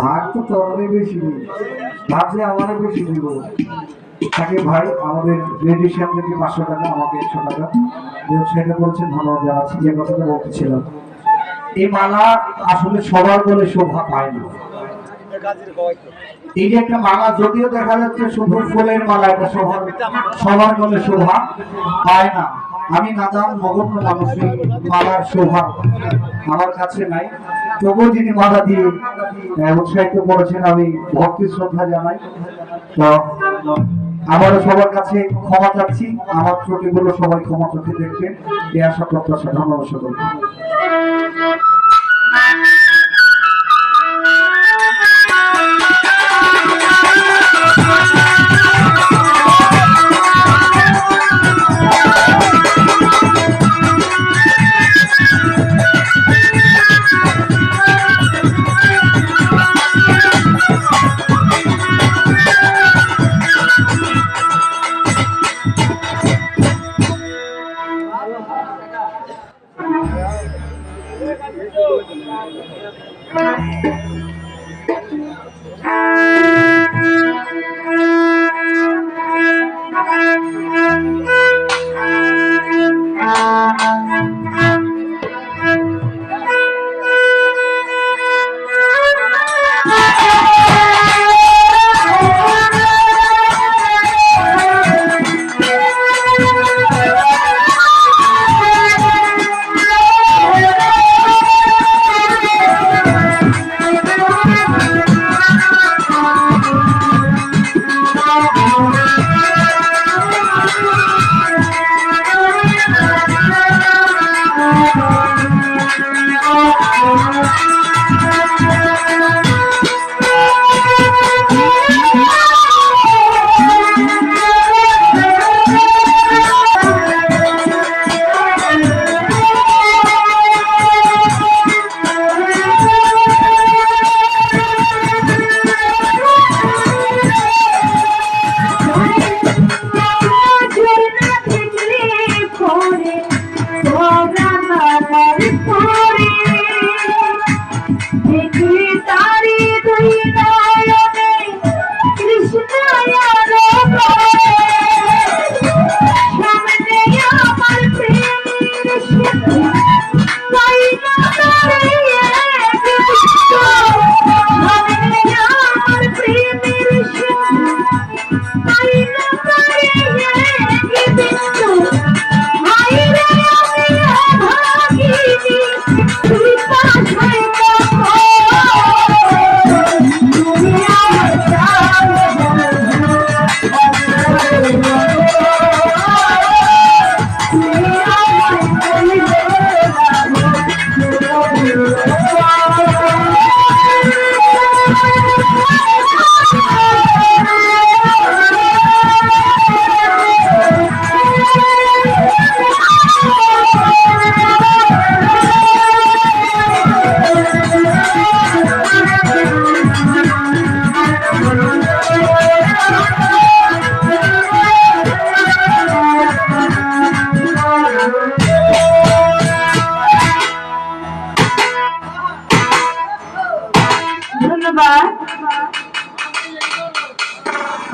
ভাগ তো তোরই বেশি নেই, ভাগ যে আমারও বেশি দিব। তাকে ভাই আমাদের রেডিশন থেকে 500 টাকা, আমাকে 100 টাকা সেটা বলছেন, ধন্যবাদ জানাচ্ছি। যে কথাটা বলতেছিলাম, এই মালা আসলে সবার বলে শোভা পায় না। এই যে একটা মালা, যদিও দেখা যাচ্ছে শুধু ফুলের মালা, এটা সবার বলে শোভা পায় না। আমি নাদান নগণ্য মানুষের মালার শোভা আমার কাছে নাই, তবুও যিনি মালা দিয়ে উৎসাহিত করেছেন আমি ভক্তি শ্রদ্ধা জানাই। তো আবারও সবার কাছে ক্ষমা চাচ্ছি, আমার ত্রুটিগুলো সবাই ক্ষমা চোখে দেখবেন, এই আশা প্রত্যাশা। ধন্যবাদ সকলকে।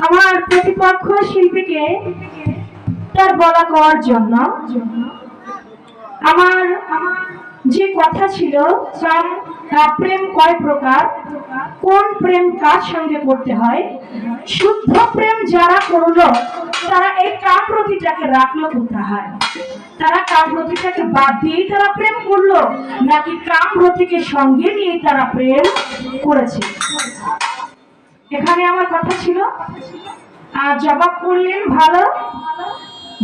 আমার প্রতিপক্ষ শিল্পীকে তার বলা করার জন্য আমার যে কথা ছিল, প্রেম কয় প্রকার, কোন প্রেম কার সঙ্গে করতে হয়, শুদ্ধ প্রেম যারা করলো তারা এই কামরতিটাকে রাখলো কোথায়, তারা কামরতিটাকে বাদ দিয়েই তারা প্রেম করলো নাকি কামরতিকে সঙ্গে নিয়ে তারা প্রেম করেছে। এখানে আমার কথা ছিল। জবাব করলেন ভালো,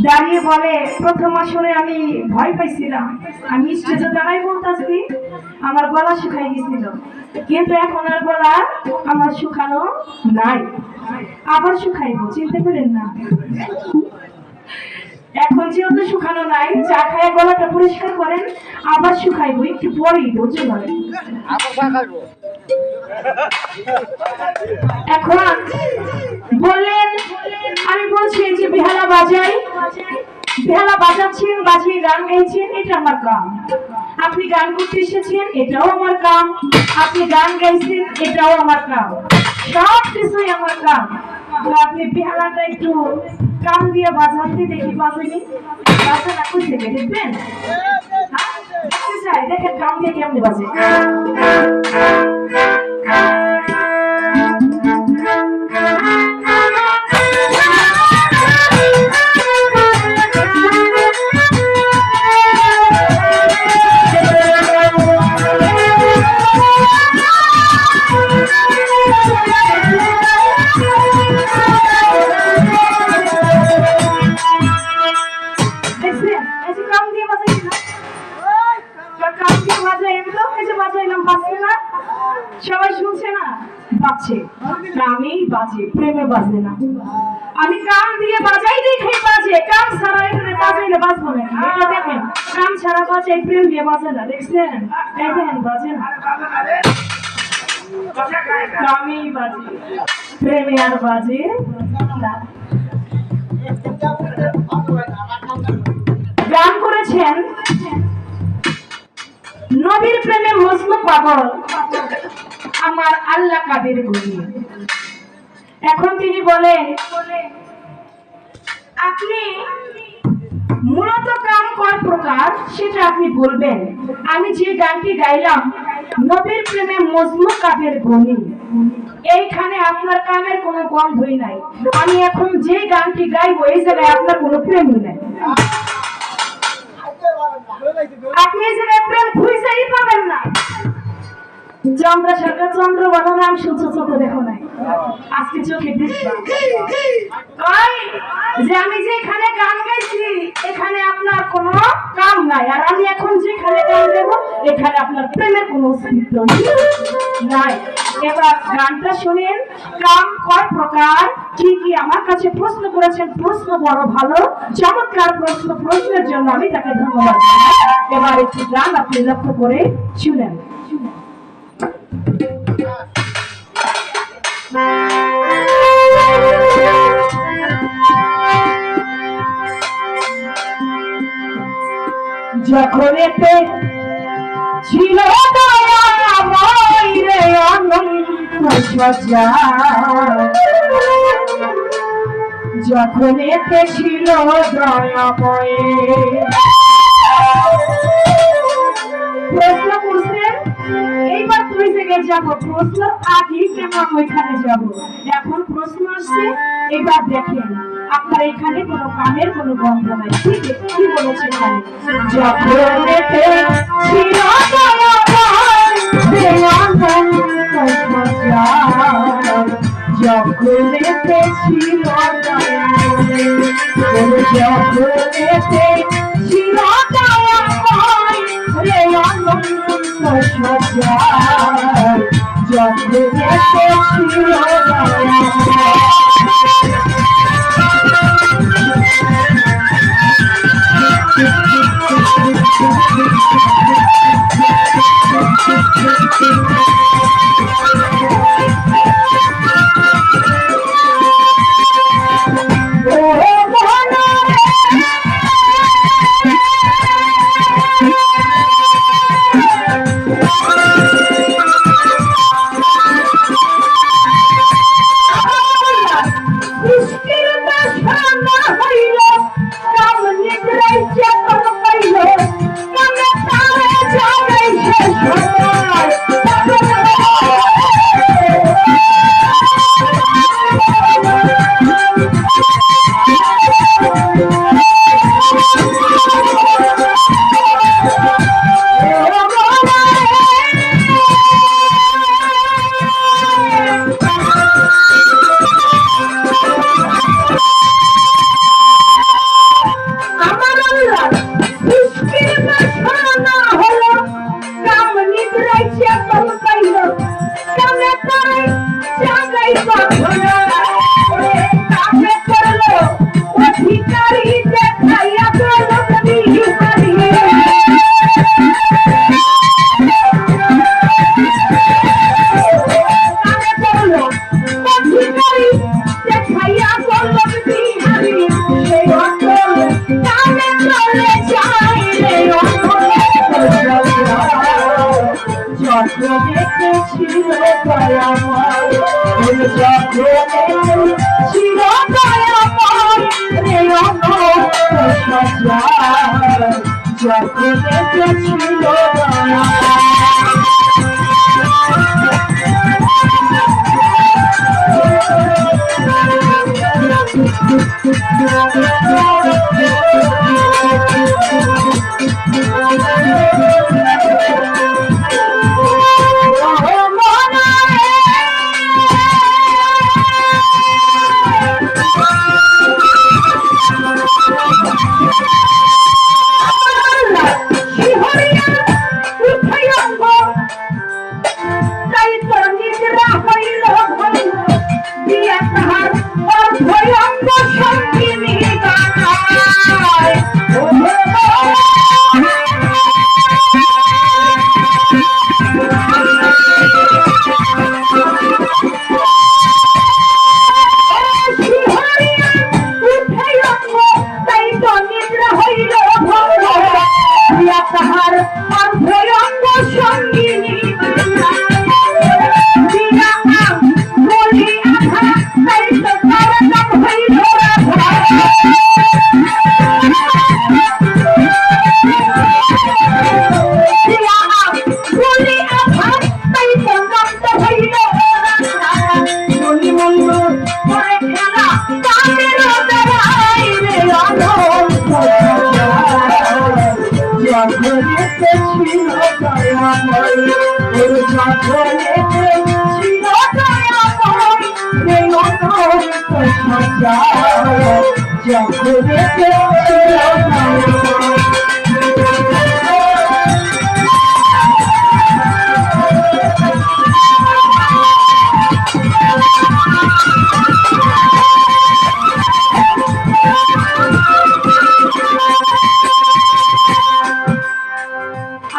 দাঁড়িয়ে বলে প্রথম আসরে আমি ভয় পাইছিলাম, আমি স্টেজে দাঁড়াই বলতেছি আমার গলা শুকাই গেছিল, কিন্তু এখন আর গলা আমার শুকানো নাই, আবার শুকাইবো, চিনতে পারেন না। এখন যেহেতু শুকানো নাই, চা খায় গলাটা পরিষ্কার করেন, আবার শুকাইবো, একটু পরেই ধৈর্য ধরেন। এখন বললেন, আমি বলছি যে বেহালা বাজাই, বেহালা বাজাচ্ছেন, বাজিয়ে গান গাইছেন, এটা আমার কাম। আপনি গান করতে এসেছেন, এটাও আমার কাম। আপনি গান গাইছেন, এটাও আমার কাম। সব কিছুই আমার কাম। তো আপনি বেহালাটা একটু কাম দিয়ে বাজাতে দেখি, বাজেনি বাজানা কই থেকে দেখবেন? হ্যাঁ? দেখতে চাই, দেখেন কাম দিয়ে কেমনে বাজে। দেখছেন? এই যে কাম দিয়ে বাজাইছি না? কাম দিয়ে বাজাইলাম তো, এই যে বাজাইলাম, বাজছে না? সবাই শুনছে না? বাজছে। কামেই বাজে, প্রেমে বাজে না। আমি কাম দিয়ে বাজাই দেখেই বাজে, কাম ছাড়া এখানে বাজাইলে বাজবো নাকি? এটা দেখেন, কাম ছাড়া বাজাই, প্রেম দিয়ে বাজে না। দেখছেন? এই দেখেন, বাজে না। কামেই বাজে, প্রেমে আর বাজে না। গান করেছেন নবীর প্রেমে মজনু পাগল আমার আল্লাহ কাদের গনি। এখন তিনি বলেন, আপনি মূলত কাম কয় প্রকার সেটা আপনি বলবেন। আমি যে গানটি গাইলাম নবীর প্রেমে মজনু কাদের গনি, এইখানে আপনার কামের কোনো গন্ধই নাই। আমি এখন যে গানটি গাইবো এই জায়গায় আপনার কোনো প্রেমই নাই। আপনি এই জায়গায় প্রেম খুঁজেই পাবেন না। চন্দ্র সরকার চন্দ্র বাবা নাম সূর্য চোখে দেখো নাই, আজকে চোখে দেখবা। ওই যে আমি যেখানে গান গাইছি এখানে আপনার কোনো কাম নাই, আর আমি এখন যেখানে গান দেব এখানে আপনার প্রেমের কোনো অস্তিত্ব নাই। এবার গানটা শুনেন। কাম কয় প্রকার, কি কি আমার কাছে প্রশ্ন করেছেন, প্রশ্ন বড় ভালো, চমৎকার প্রশ্ন। প্রশ্নের জন্য আমি তাকে ধন্যবাদ জানাই। এবার একটি গান আপনি লক্ষ্য করে শুনেন। যখন এতে ছিল দয়াময় রে অনন্ত সজ্জা, যখন এতে ছিল দয়াময়। প্রশ্ন করছেন, এইবার তুই জায়গায় যাবো, প্রশ্ন আগেই কেন ওইখানে যাব। এখন প্রশ্ন আসছে, এবার দেখেন আপনার এখানে কোনো কামের কোনো গন্ধ নাই। ঠিক আছে, কি বলেছে এখানে? যখন এতে ছিল দয়াময় রে অনন্ত সজ্জা, যখন এতে ছিল দয়াময়, যখন এতে ছিল দয়াময় রে অনন্ত সজ্জা, যখন এতে ছিল দয়াময়। দয়াময় ছিল দয়াময় রে অনন্ত সজ্জায় জগতে ছিল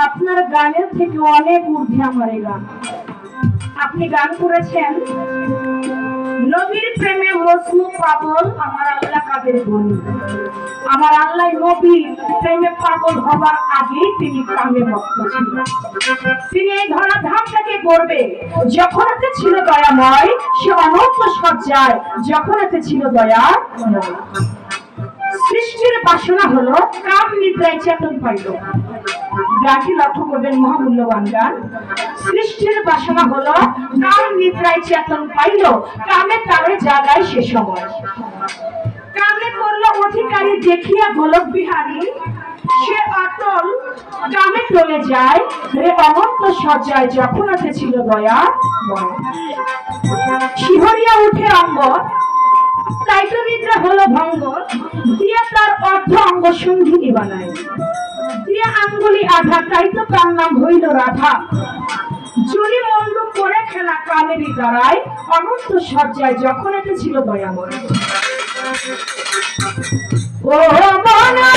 আপনার গানের থেকে অনেক ঊর্ধ্বে আমার এই গান। আপনি গান করেছেন নবীর প্রেমে মজনু পাগল আমার আল্লাহ কাদের বলি। আমার আল্লাহ নবীর প্রেমে পাগল হবার আগেই তিনি কামে ভক্ত ছিলেন। তিনি এই ধরা ধামটাকে করবে যখন এতে ছিল দয়াময়, সে অনন্ত সজ্জায় যখন এতে ছিল দয়া। সৃষ্টির বাসনা হলো কাম নিদ্রায় চেতন পাইল। গানটি লক্ষ্য করবেন, মহামূল্যবান গান। সৃষ্টির বাসনা হলো কাম নিদ্রায় চেতন পাইল, কামে তারে জাগায় সে সময়। কামে করলো অধিকারী দেখিয়া গোলক বিহারী, সে অটল কামে চলে যায় রে অনন্ত সজ্জায় যখন এতে ছিল দয়া। শিহরিয়া উঠে অঙ্গ, তাই তো নিদ্রা হলো ভঙ্গ, দিয়া তার অর্ধ অঙ্গ সঙ্গিনী বানায়। দিয়া আঙ্গুলি আধা, তাই তো তার নাম হইল রাধা। চুরি মন্দ করে খেলা কামেরই দ্বারায় অনন্ত সজ্জায় যখন এতে ছিল দয়াময়। ও মনে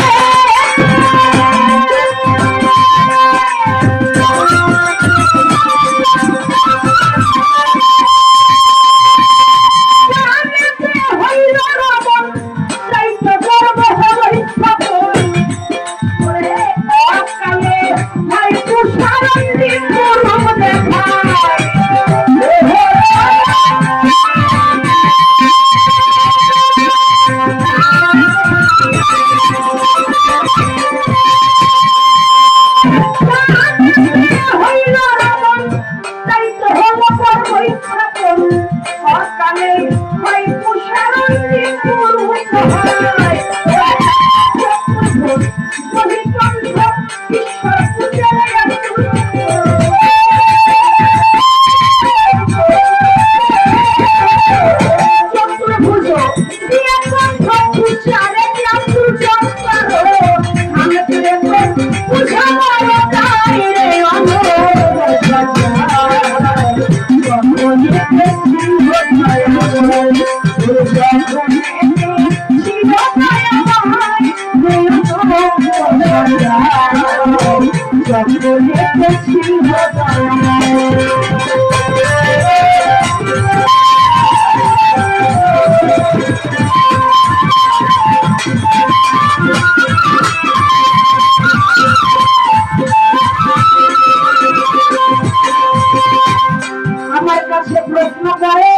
আমার কাছে প্রশ্ন করে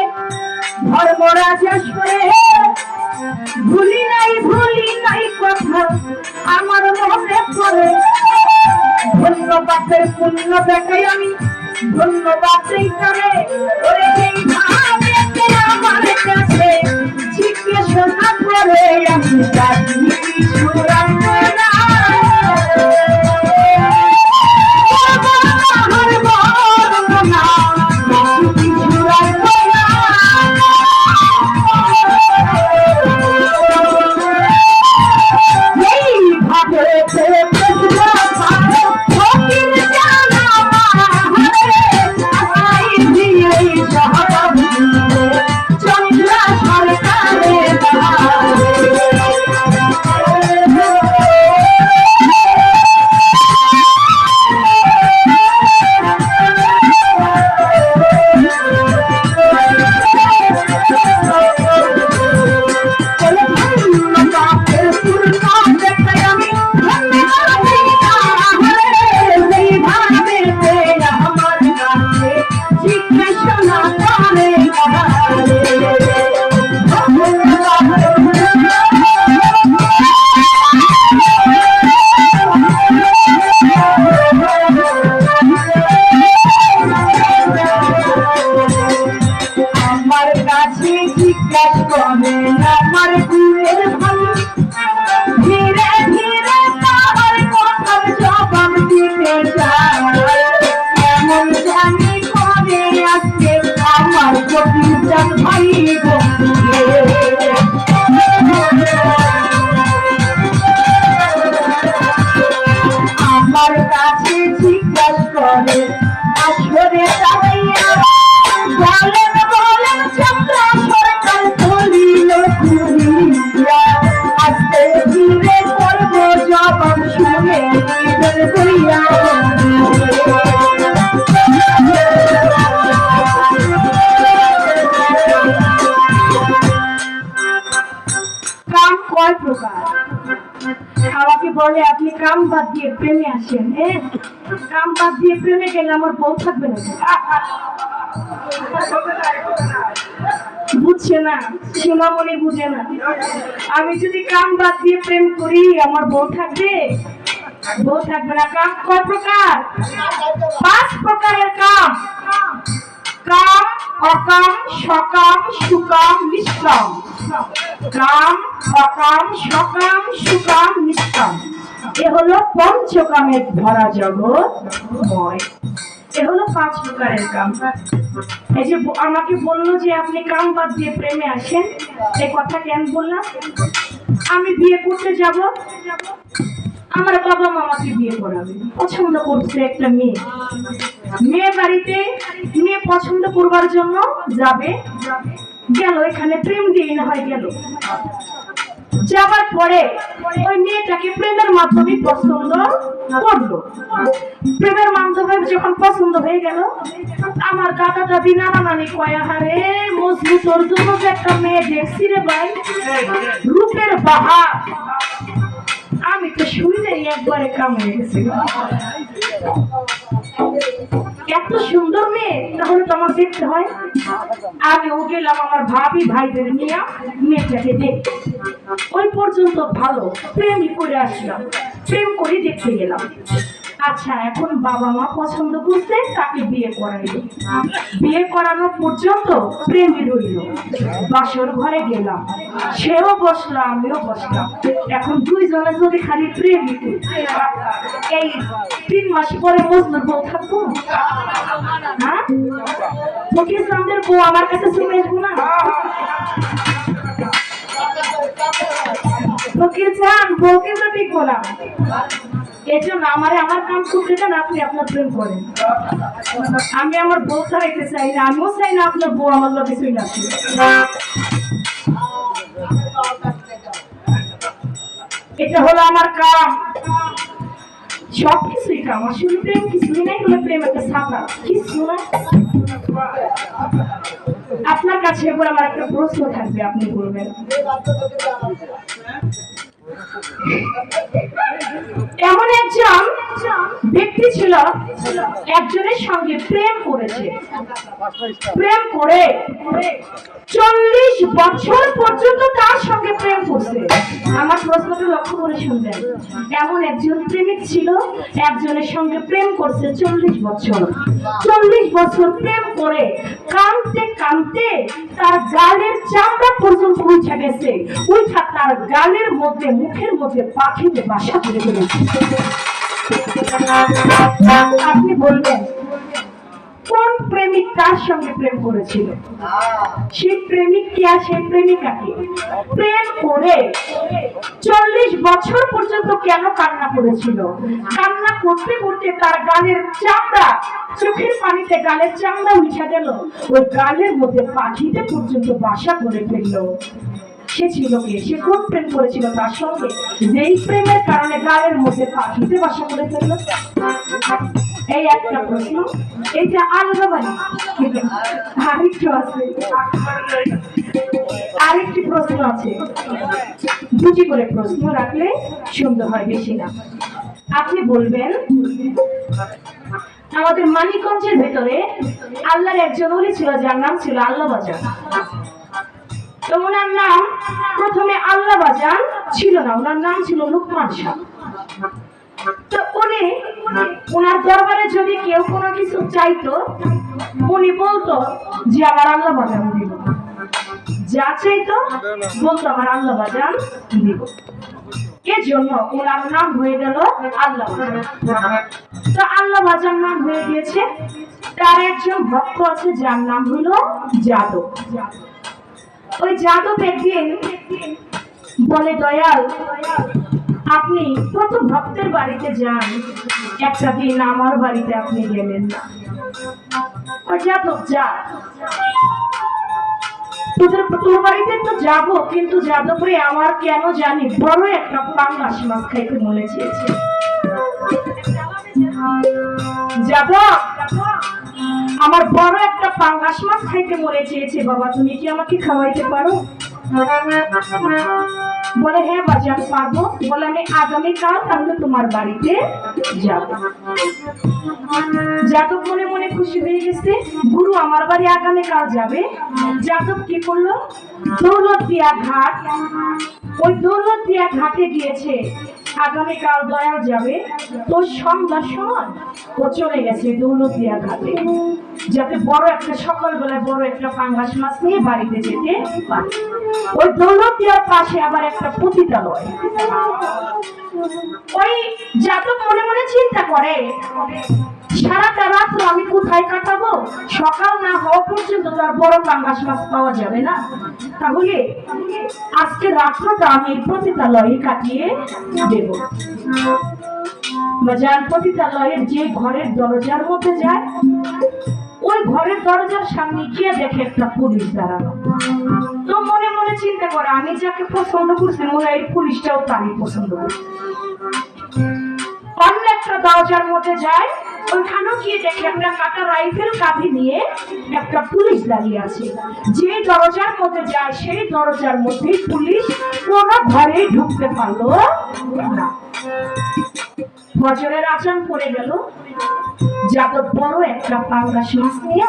ধর্মরাজ আসরে ভুলি নাই কথা আমার মনে পড়ে ধন্যবাদের পুণ্য দেখাই আমি ধন্যবাদ এই করে ওরে এই ভাবে আমার কাছে জিজ্ঞাসা করে আমি জানি সুরাঙ্গনা আমার কাছে জিজ্ঞাসা করে আসরে তাইয়া বলেন চন্দ্র সরকার বলিল কুড়িয়া আস্তে ধীরে করব জবাব শুনে নিজের বইয়া কাম কয় প্রকার আমাকে বলে আপনি কাম বাদ দিয়ে প্রেমে আসেন কাম বাদ দিয়ে প্রেমে গেলে আমার বউ থাকবে না বুঝছে না সোনামণি বুঝে না আমি যদি কাম বাদ দিয়ে প্রেম করি আমার বউ থাকবে না কাম কয় প্রকার 5 প্রকারের কাম কাম অকাম সকাম সুকাম নিষ্কাম কাম অকাম সকাম সুকাম নিষ্কাম এ হলো পঞ্চকামের ভরা জগৎময় এ হলো 5 প্রকারের কাম এই যে আমাকে বললো যে আপনি কাম বাদ দিয়ে প্রেমে আসেন এই কথা কেন বললাম আমি বিয়ে করতে যাব আমার বাবা মামাকে বিয়ে করাবে পছন্দ করছে একটা মেয়ে বাড়িতে মেয়ে পছন্দ করবার জন্য যাবে গেল এখানে প্রেম দিয়ে না হয় গেল যাবার পরে ওই মেয়েটাকে প্রেমের মাধ্যমে পছন্দ করলো প্রেমের মাধ্যমে যখন পছন্দ হয়ে গেল আমার দাদা দাদি নানা নানি কয়া হারে মজলু তোর জন্য যে একটা মেয়ে দেখছি রে ভাই রূপের বাহার আমি তো শুনলেই একবারে কামড়ে গেছি এত সুন্দর মেয়ে তাহলে তো আমার দেখতে হয় আমিও গেলাম আমার ভাবি ভাইদের নিয়ে মেয়েটাকে দেখতে ওই পর্যন্ত ভালো প্রেমই করে আসলাম প্রেম করে দেখতে গেলাম আচ্ছা এখন বাবা মা পছন্দ করতে তাকে বিয়ে করাইলো বিয়ে করানো পর্যন্ত প্রেমই রইল বাসর ঘরে গেলাম সেও বসলাম আমিও বসলাম এখন দুইজনে যদি খালি প্রেমই করি এই 3 মাস পরে মজনুর বউ থাকবো হ্যাঁ ফকির চাঁদের বউ আমার কাছে চলে আসবো না ফকির চাঁদ বউকে তো ঠিক বলা এই জন্য আমার কাম করতে দেন আপনি আপনার প্রেম করেন আমি আমার বউ ছাড়াইতে চাই না আমিও চাই না আপনার বউ আমার লোকে চলে আসে এটা হলো আমার কাম সবকিছুই কাম আসলে প্রেম কিছুই নাই হলে প্রেম একটা ছাতা কিছু না আপনার কাছে এবার আমার একটা প্রশ্ন থাকবে আপনি বলবেন এমন একজন ব্যক্তি ছিল, একজনের সঙ্গে প্রেম করেছে। প্রেম করে 40 বছর পর্যন্ত তার সঙ্গে প্রেম করছে। আমার প্রশ্নটা লক্ষ্য করে শুনবেন। এমন একজন প্রেমিক ছিল, একজনের সঙ্গে প্রেম করছে 40 বছর। 40 বছর প্রেম করে কাঁদতে কাঁদতে তার গালের চামড়া পর্যন্ত উঠে গেছে। উঠা তার গালের মধ্যে, মুখের মধ্যে পাখিতে বাসা করে ফেলেছে। আপনি বলবেন কোন প্রেমিক তার সঙ্গে প্রেম করেছিল? সেই প্রেমিক কে আর সেই প্রেমিকা কে? প্রেম করে 40 বছর পর্যন্ত কেন কান্না করেছিল? কান্না করতে করতে তার গালের চামড়া, চোখের পানিতে গালের চামড়া উঠে গেল। ওই গালের মধ্যে পাখিতে পর্যন্ত বাসা করে ফেললো। সে ছিল কে? সে কোন প্রেম করেছিল তার সঙ্গে, যেই প্রেমের কারণে গালের মধ্যে পাখিতে বাসা করে ফেললো? এই একটা প্রশ্ন। এই যে আলাদাবাড়ি, আরেকটু আছে, আরেকটি প্রশ্ন আছে। দুটি করে প্রশ্ন রাখলে সুন্দর হয়, বেশি না। আপনি বলবেন আমাদের মানিকগঞ্জের ভেতরে আল্লাহর একজন ওলি ছিল, যার নাম ছিল আল্লাহ বাজান। তো ওনার নাম প্রথমে আল্লাহ বাজান ছিল না, ওনার নাম ছিল লুকমান শাহ। তো উনি, ওনার দরবারে যদি কেউ কোনো কিছু চাইতো, উনি বলতো যে আমার আল্লাহ বাজান দিব। যা চাইতো বলতো আমার আল্লাহ বাজান দিব। এজন্য ওনার নাম হয়ে গেল আল্লাহ বাজান। তো আল্লাহ বাজান নাম হয়ে গিয়েছে। তার একজন ভক্ত আছে যার নাম হলো যাদব। ওই যাদব একদিন বলে, দয়াল আপনি কত ভক্তের বাড়িতে যান, একটা দিন আমার বাড়িতে আপনি গেলেন না। ওই যাদব, যা তোর বাড়িতে তো যাবো, কিন্তু যাদব রে আমার কেন জানি বড় একটা পাঙ্গাস মাছ খাইতে মনে চেয়েছে। যাদব, আমার বড় একটা পাঙ্গাস মাছ খাইতে মনে চেয়েছে বাবা, তুমি কি আমাকে খাওয়াইতে পারো? বলে, হ্যাঁ বাজান পারবো। বলে, আমি আগামীকাল তাহলে তোমার বাড়িতে যাব। যাদব মনে মনে খুশি হয়ে গেছে, গুরু আমার বাড়ি আগামীকাল যাবে। যাদব কি করলো? দৌলতদিয়া ঘাট, ওই দৌলতদিয়া ঘাটে গিয়েছে। আগামীকাল দয়াল যাবে, তো সন্ধ্যার সময় ও চলে গেছে দৌলতদিয়া ঘাটে, যাতে বড় একটা সকালবেলায় বড় একটা পাঙ্গাস মাছ নিয়ে বাড়িতে যেতে পারে। ওই দৌলতদিয়ার পাশে আবার একটা পতিতালয়। ওই যাদব মনে মনে চিন্তা করে, সারাটা রাত আমি কোথায় কাটাবো? সকাল না হওয়া পর্যন্ত তার বড় পাঙ্গাস মাছ পাওয়া যাবে না। তাহলে আজকে রাত্রটা আমি পতিতালয়ে কাটিয়ে দেব। বাজার পতিতালয়ের যে ঘরের দরজার মধ্যে যায়, ওই ঘরের দরজার সামনে গিয়ে দেখে একটা পুলিশ দাঁড়ানো। তো মনে মনে চিন্তা করে, আমি যাকে পছন্দ করছি মনে হয় এই পুলিশটাও তারই পছন্দ করছে। অন্য একটা দরজার মধ্যে যায়, ওইখানেও গিয়ে দেখে একটা কাটা রাইফেল কাঁধে নিয়ে একটা পুলিশ দাঁড়িয়ে আছে। যে দরজার মধ্যে যায় সেই দরজার মধ্যে পুলিশ কোনো ঘরে ঢুকতে পারলো না। ফজরের আজান পড়ে গেল। যাদব বড় একটা পাঙ্গাস মাছ নিয়ে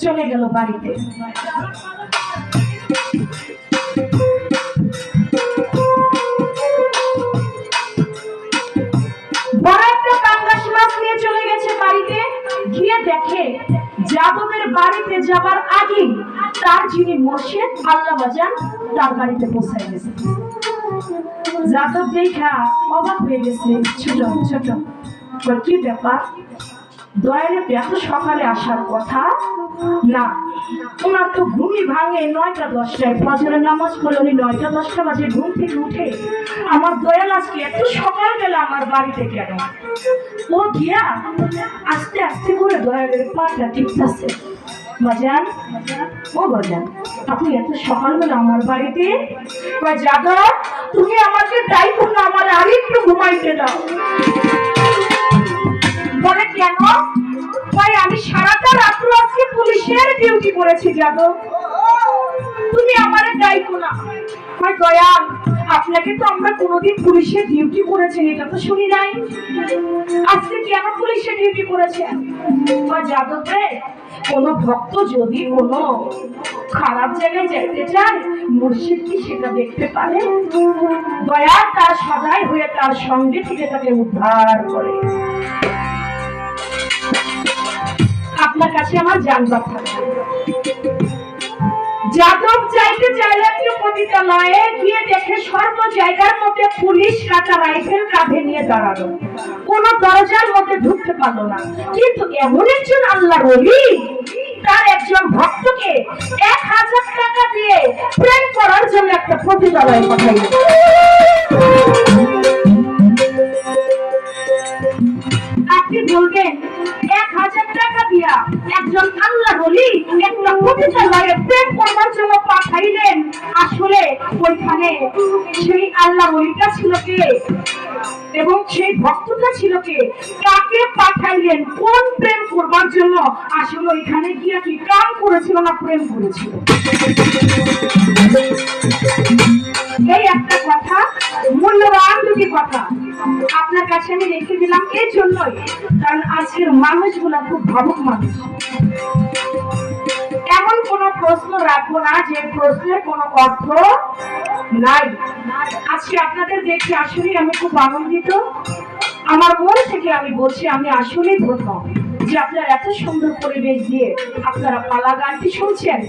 চলে গেল বাড়িতে। বড় একটা পাঙ্গাস মাছ নিয়ে চলে গেছে বাড়িতে। গিয়ে দেখে যাদবের বাড়িতে যাবার আগে তার যিনি মোর্শেদ আল্লাহ বাজান তার বাড়িতে পৌঁছায় গেছে। যাদব দেখা অবাক হয়ে গেছে। ছোট ছোট কি ব্যাপার, দয়ালে এত সকালে আসার কথা না। ওনার তো ঘুমই ভাঙে 9টা 10টায়, ফজরের নামাজ পড়ে উনি 9টা 10টা বাজে ঘুম থেকে উঠে। আমার দয়াল আজকে এত সকালবেলা আমার বাড়িতে কেন? ও গিয়া আস্তে আস্তে করে দয়ালের পাটা টিপতেছে। বাজান, ও বাজান, আপনি এত সকালবেলা আমার বাড়িতে? যাদব, তুমি আমাকে ডাইকো না, আমার আরেকটু ঘুমাইতে দাও। বলে, কেন? আমি সারাটা রাত্র আজকে পুলিশের ডিউটি করেছি যাদব, তুমি আমারে ডাইকো না। হয় দয়াল, আপনাকে তো আমরা কোনোদিন পুলিশের ডিউটি করেছেন এটা তো শুনি নাই, আজকে কেন পুলিশের ডিউটি করেছেন? বা যাদবরে কোন ভক্ত যদি কোনো খারাপ জায়গায় যেতে চায়, মুর্শিদ কি সেটা দেখতে পারে? দয়া তার সদাই হয়ে তার সঙ্গে থেকে তাকে উদ্ধার করে। আপনার কাছে আমার জানবার থাকবে, যাদব যাইতে চাইলে একটু পতিতালয়ে গিয়ে দেখে সর্ব জায়গার মধ্যে পুলিশ কাটা রাইফেল কাঁধে নিয়ে দাঁড়ালো, কোন দরজার মধ্যে ঢুকতে পারলো না। কিন্তু এমন একজন আল্লাহর ওলি তার একজন ভক্তকে 1000 টাকা দিয়ে প্রেম করার জন্য একটা পতিতালয়ে পাঠাইল। আপনি বলবেন 1000 টাকা দিয়া একজন আল্লাহর ওলি একটা পতিতালয়ে প্রেম করবার জন্য পাঠাইলেন, আসলে ওইখানে সেই আল্লাহর ওলিটা ছিল কে এবং সেই ভক্তটা ছিল কে? কাকে পাঠাইলেন? কোন প্রেম করবার জন্য? আসলে ওইখানে গিয়া কি কাম করেছিল না প্রেম করেছিল? এই একটা কথা, মূল্যবান দুটি কথা আপনার কাছে আমি রেখে দিলাম এই জন্যই, কারণ আজকের মানুষগুলা খুব ভাবুক মানুষ। এমন কোন প্রশ্ন রাখবো না যে প্রশ্নের কোনো অর্থ নাই। আজকে আপনাদের দেখে আসলে আমি খুব আনন্দিত, আমার মন থেকে আমি বলছি আমি আসলেই ধন্য যে আপনারা এত সুন্দর পরিবেশ দিয়ে আপনারা পালা গানটি শুনছেন।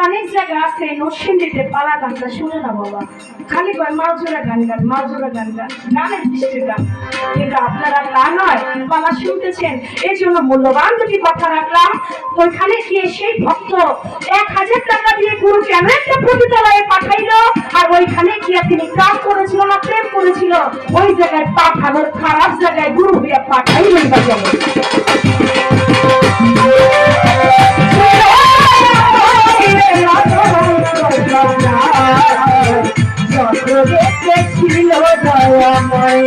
অনেক জায়গা আছে নরসিংদীতে পালা গানটা শুনে না বাবা, খালি কয় মাঝোরা গান গান, মাঝোরা গান গান, গানের দৃষ্টির গান, কিন্তু আপনারা তা নয়, পালা শুনতেছেন। এই জন্য মূল্যবান দুটি কথা রাখলাম। ওইখানে গিয়ে সেই ভক্ত 1000 টাকা দিয়ে গুরু কেন একটা পতিতালয়ে পাঠাইলো, আর ওইখানে গিয়ে তিনি কাম করেছিল না প্রেম করেছিল? ওই জায়গায় পাঠানোর খারাপ জায়গায় গুরু হইয়া পাঠাইলেন বা কেন? ছিল দয়াময়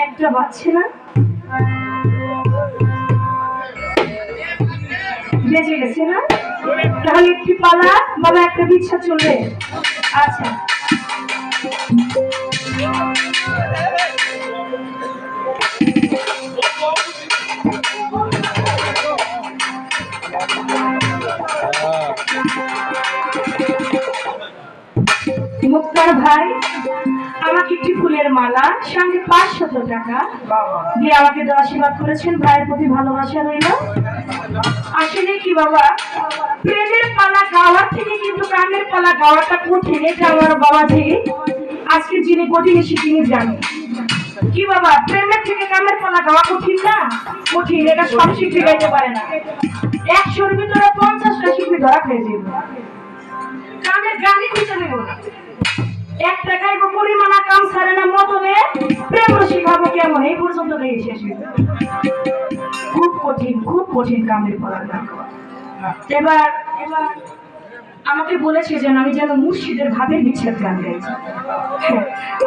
একটা বাচ্চা না বেজে গেছে না, তাহলে একটি পালা বাবা একটা বিচ্ছা চলবে। আচ্ছা মুক্তার ভাই আমাকে একটি ফুলের মালা সঙ্গে 500 টাকা দিয়ে আমাকে আশীর্বাদ করেছেন, ভাইয়ের প্রতি ভালোবাসা রইল। আসলে কি বাবা, প্রেমের পালা গাওয়ার থেকে কিন্তু গানের পালা গাওয়াটা কঠিন, এটা আমার বাবাজি আজকে যিনি কঠিন তিনি জানেন। কি বাবা, প্রেমের থেকে গানের পালা গাওয়া কঠিন না? কঠিন, এটা সব শিল্পী গাইতে পারে না। 100-র ভিতরে 50টা শিল্পী ধরা খেয়ে যাবে, গানের গানই খুঁজে নেব না। একটা খাইবো পরিমাণা কাম ছাড়ে না মতনে প্রেম শিখাবো কেমন এই পর্যন্ত গিয়ে শেষ হয়ে যাবে। খুব কঠিন কামের পড়াটা। এবার আমাকে বলেছে যেন আমি যেন মুর্শিদের ভাবের বিচ্ছেদ গান গাইছি।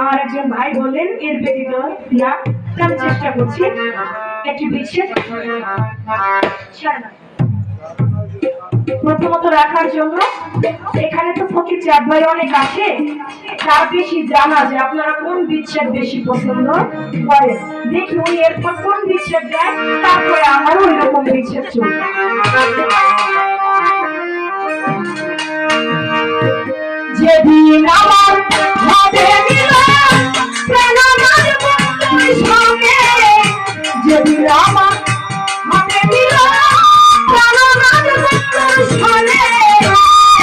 আমার একজন ভাই বললেন এর ব্যতীত না, আমি চেষ্টা করছি একটি বিচ্ছেদ প্রথমত রাখার জন্য। এখানে তো ফকির চাঁদ ভাই অনেক আছে, তার বেশি জানা যে আপনারা কোন বিচ্ছেদ বেশি পছন্দ করেন। দেখি উনি এরপর কোন বিচ্ছেদ দেয়, তারপরে আমারও ওই রকম বিচ্ছেদ চলবে। যেদিন আমার হবে মিলন প্রাণ আমার বন্ধুর সঙ্গে, যেদিন আমার হবে মিলন প্রাণ আমার বন্ধুর সঙ্গে,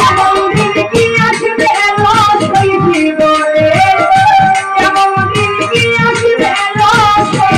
এমন দিন কি আসবে লসই জীবনে, এমন দিন কি আসবে লসই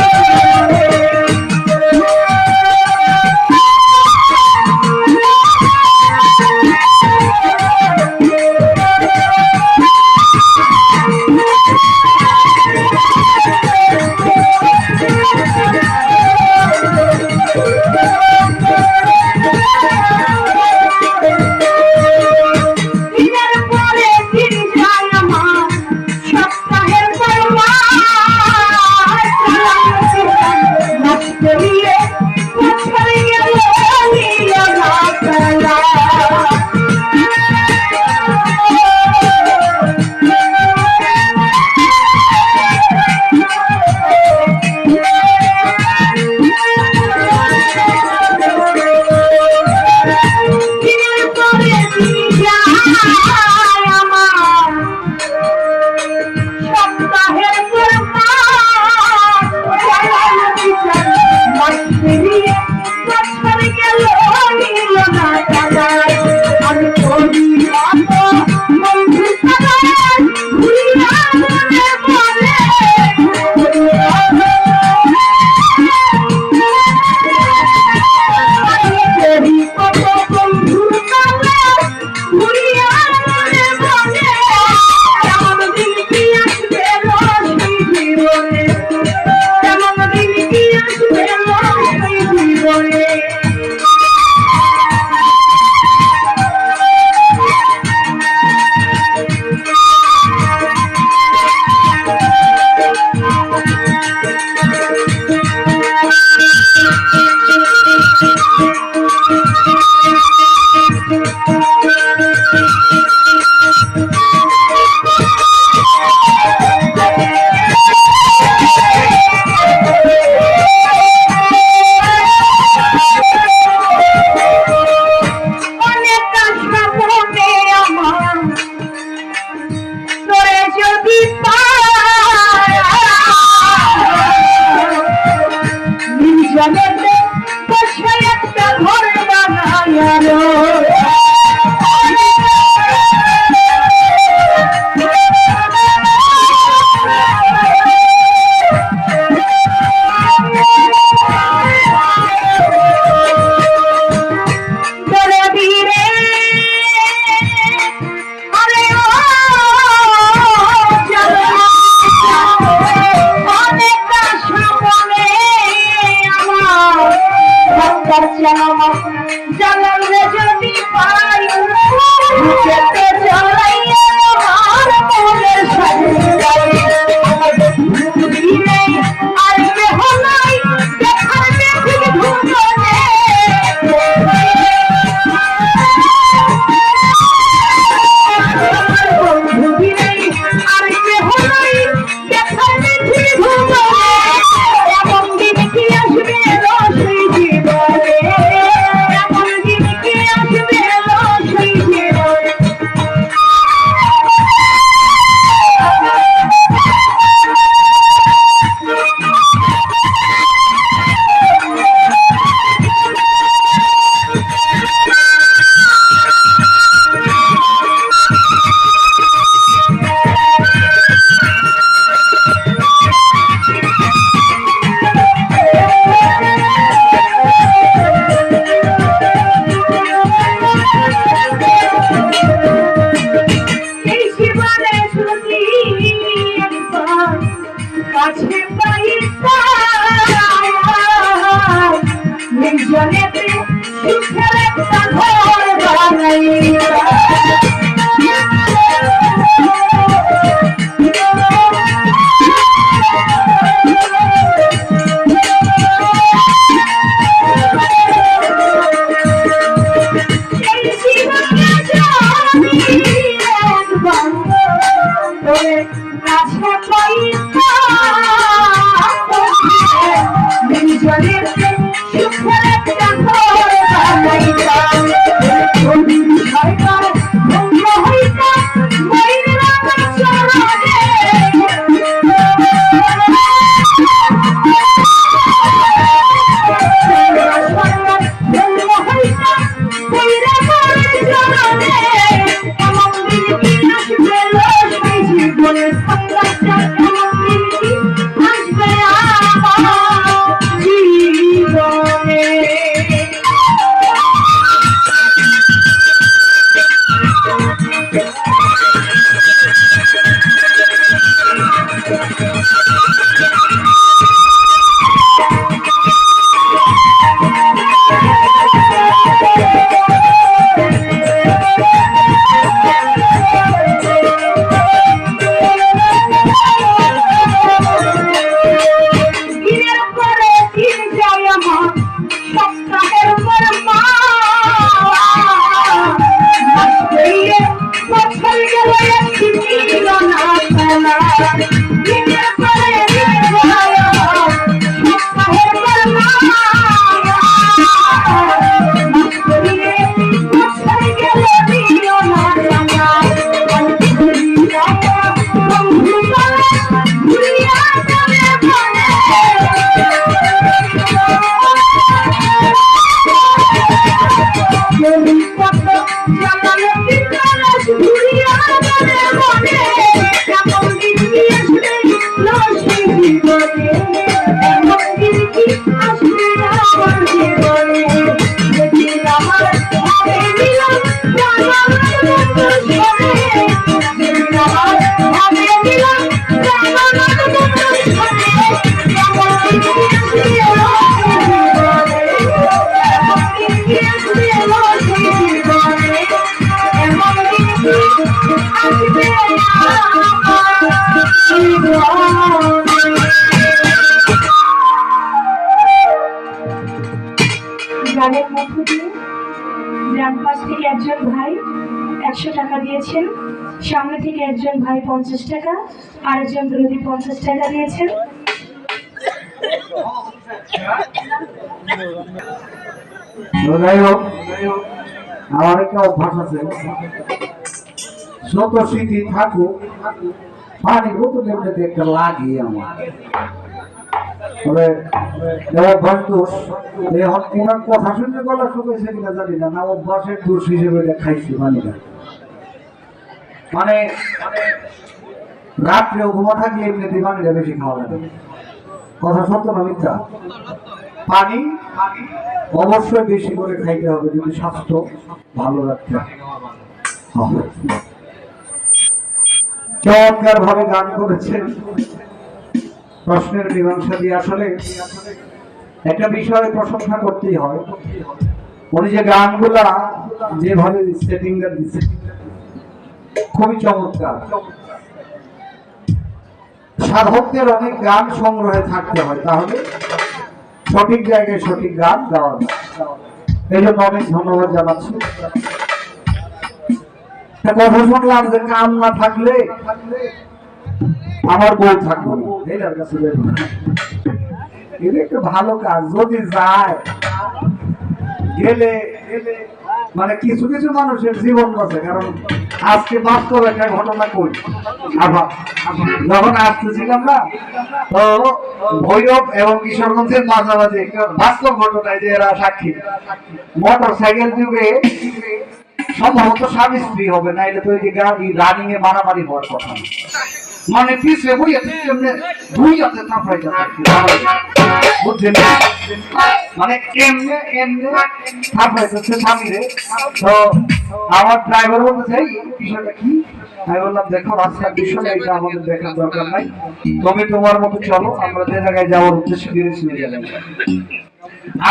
কাছে পাইতা নির্জনেতে সুখের একটা ঘর বানাইতা গানের মধ্য দিয়ে গ্রাম পাশ থেকে একজন ভাই 100 টাকা দিয়েছেন, সামনে থেকে একজন ভাই 50 টাকা, আরেকজন বিরোধী 50 টাকা দিয়েছেন। আমার একটা অভ্যাস আছে, যত স্মৃতি থাকুক পানি বোতলে একটা লাগে আমার অভ্যাস দোষ। এখন ওনার কথা শুনতে গলা শুকেছে কিনা জানি না, অভ্যাসের দোষ হিসেবে খাইছি পানিটা। মানে রাত্রেও ঘুমা থাকলে এমনিতে পানিটা বেশি খাওয়া লাগে। কথা সত্য না মিথ্যা? পানি অবশ্যই বেশি করে খাইতে হবে যদি স্বাস্থ্য ভালো রাখতে হবে। চমৎকার ভাবে গান করেছেন, প্রশ্নের মীমাংসা দিয়ে আসলে একটা বিষয়ে প্রশংসা করতেই হয়। উনি যে গানগুলা যেভাবে সেটিংটা দিচ্ছে খুবই চমৎকার। সাধকদের অনেক গান সংগ্রহে থাকতে হয়, তাহলে সঠিক জায়গায় সঠিক গান গাওয়া যায়। এই জন্য অনেক ধন্যবাদ জানাচ্ছি। কথা শুনলাম যে কাম না থাকলে আমার বউ থাকবে না, এটার কাছে এটা একটা ভালো কাজ। যদি যায় গেলে মানে কিছু কিছু মানুষের জীবন বাঁচে। কারণ আজকে বাস্তব একটা ঘটনা কই, আবার যখন আসতেছিলাম না তো ভৈরব এবং কিশোরগঞ্জের মাঝামাঝি একটা বাস্তব ঘটনায় যে এরা সাক্ষী। মোটর সাইকেল যুগে সম্ভবত স্বামী স্ত্রী হবে না, এটা তো ওই যে গাড়ি রানিং এ মারামারি হওয়ার কথা। মানে পিছিয়ে বইয়াতে দুই হাতে চাপড়াই বুঝছেন, মানে এমনি এমনি চাপড়াইতেছে স্বামীরে। তো আমার ড্রাইভার বলতেছে এই বিষয়টা কি, আমি বললাম দেখো রাস্তার বিষয় এটা আমাদের দেখার দরকার নাই, তুমি তোমার মতো চলো, আমরা যে জায়গায় যাওয়ার উদ্দেশ্যে বেরিয়েছি গেলাম।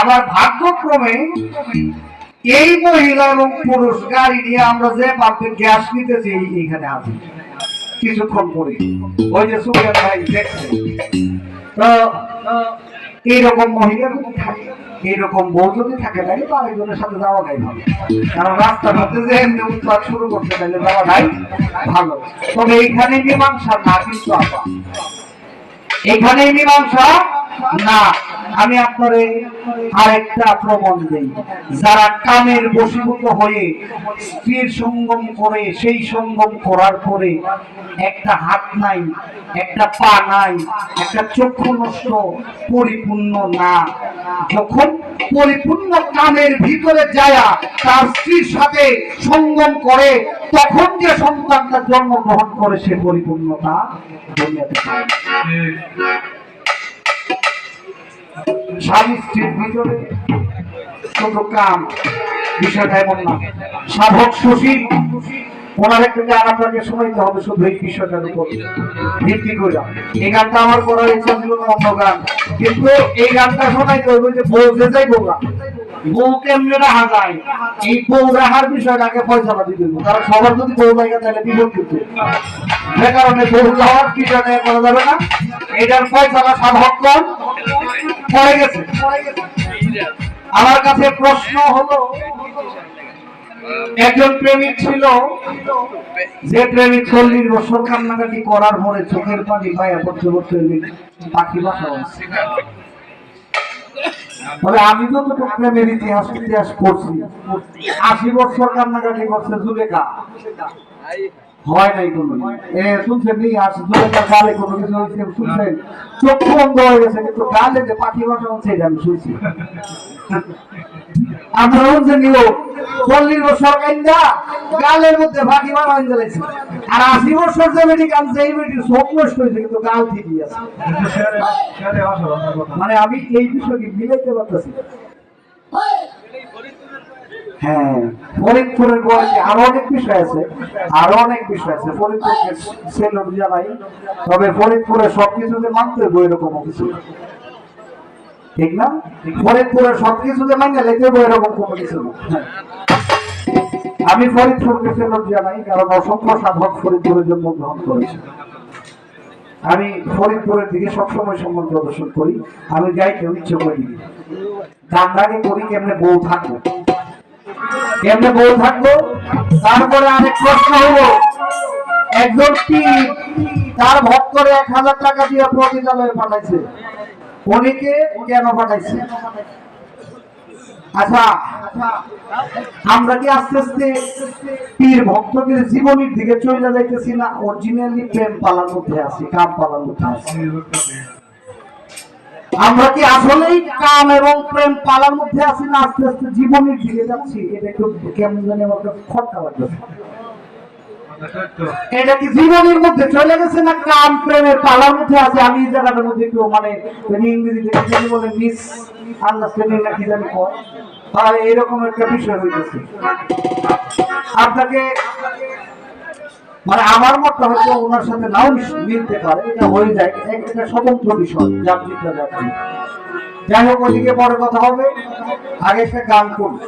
আবার ভাগ্যক্রমে এই মহিলা এবং পুরুষ গাড়ি নিয়ে আমরা যে পাম্পে গ্যাস নিতেছি এইখানে আসি কিছুক্ষণ পরে। ওই যে সুবিয়ান ভাই দেখছে তো এইরকম মহিলা থাকে, এইরকম বউ যদি থাকে তাহলে তো আরেকজনের সাথে যাওয়াটাই ভালো, কারণ রাস্তার মধ্যে যে এমনি উৎপাদ শুরু করতে চাইলে যাওয়াটাই ভালো। তবে এইখানে মীমাংসা না, কিন্তু আপা এখানে মীমাংসা না। আমি আপনারে আরেকটা প্রমাণ দেই, যারা কামের বশীভূত হয়ে স্ত্রীর সঙ্গম করে, সেই সঙ্গম করার পরে একটা হাত নাই, একটা পা নাই, একটা চক্ষু নষ্ট, পরিপূর্ণ না, যখন পরিপূর্ণ কামের ভিতরে যায় তার স্ত্রীর সাথে সঙ্গম করে, তখন যে সন্তানটা জন্মগ্রহণ করে সে পরিপূর্ণতা দুনিয়াতে পায়। স্বামী স্ত্রীর ভিতরে শুধু কাম, বিষয়টা এমন না। সাধক সুশীল ওনার একটা গান আপনাকে শোনাইতে হবে শুধু এই বিষয়টার উপর ভিত্তি করে। এই গানটা আমার করার ইচ্ছা ছিল না, অন্য গান, কিন্তু এই গানটা শোনাইতে হবে যে বউ যে যাই বোগা, বউ কেমনে রাখা যায়, এই বউ রাখার বিষয়টাকে ফয়সালা দিতে হবে, কারণ সবার যদি বউ জায়গা তাহলে বিপদ কিন্তু, যে কারণে বউ যাওয়ার বিষয়টা করা যাবে না। এটার ফয়সালা সাধকগণ পড়ে গেছে। আমার কাছে প্রশ্ন হলো, একজন প্রেমিক ছিল, যে প্রেমিক 40 বছর কান্নাকাটি করার পরে চোখের পানি পায়া পড়তে পড়তে পাখি বাসা হচ্ছে। তবে আমি তো প্রেমের ইতিহাস পড়ছি, 80 বছর কান্নাকাটি করছে জুলেখা, হয় নাই কোনো শুনছেন নি? আর জুলেখার গালে কোনো কিছু হয়েছে শুনছেন? চোখ বন্ধ হয়ে গেছে, কিন্তু গালে যে পাখি বাসা হচ্ছে এটা আমি শুনছি। আপনারা শুনছেন নিল 40 বছর কান্দা গালের মধ্যে পাখি বাসা হয়ে গেছে, আর 80 বছর যে বেটি কাঁদছে এই বেটির চোখ নষ্ট হয়েছে, কিন্তু গাল ঠিকই আছে। মানে আমি এই বিষয়টি মিলাইতে পারতেছি। হ্যাঁ, ফরিদপুরের বয়সে আরো অনেক বিষয় আছে, আরো অনেক বিষয় আছে। ফরিদপুরকে সেলুট জানাই, তবে ফরিদপুরে সবকিছুতে মানতে হবে এরকম কিছু, ঠিক না? ফরিদপুরের সবকিছুতে মাইনে লেগে এরকম কোনো কিছু না। আমি ফরিদপুরকে সেলুট জানাই, কারণ অসংখ্য সাধক ফরিদপুরে জন্মগ্রহণ করেছে। আমি ফরিদপুরের দিকে সবসময় সম্মান প্রদর্শন করি। আমি গাইতে ইচ্ছে করি, গানটাকে করি কেমনে বউ থাকবো, কেমনে বউ থাকবো। তারপরে আরেক প্রশ্ন হলো, একজন পীর তার ভক্তরে 1000 টাকা দিয়ে পতিতালয়ে পাঠাইছে, উনিকে কেন পাঠাইছে? আচ্ছা, আমরা কি আস্তে আস্তে পীর ভক্তদের জীবনের দিকে চলে যাইতেছি না অরিজিনালি প্রেম পালার মধ্যে আছি, কাম পালার মধ্যে আছি? আমরা কি আসলেই কাম এবং প্রেম পালার মধ্যে আছি, না আস্তে আস্তে জীবনের দিকে যাচ্ছি? এটা একটু কেমন জানি আমাকে খটকা লাগতেছে। এটা কি জীবনের মধ্যে চলে গেছে, না কাম প্রেমের পালার মধ্যে আছে? আমি এই জায়গাটার মধ্যে একটু মানে ইংরেজিতে কি বলে মিস আন্ডারস্ট্যান্ডিং না কি জানি কয়, আর এরকম একটা বিষয় হইতেছে। আপনাকে মানে আমার মত হয়তো ওনার সাথে নাও মিলতে পারে, এটা হয়ে যায়, এটা স্বতন্ত্র বিষয়, যাত্রীটা যাত্রী। যাই হোক, ওদিকে পরে কথা হবে, আগে একটা গান করি।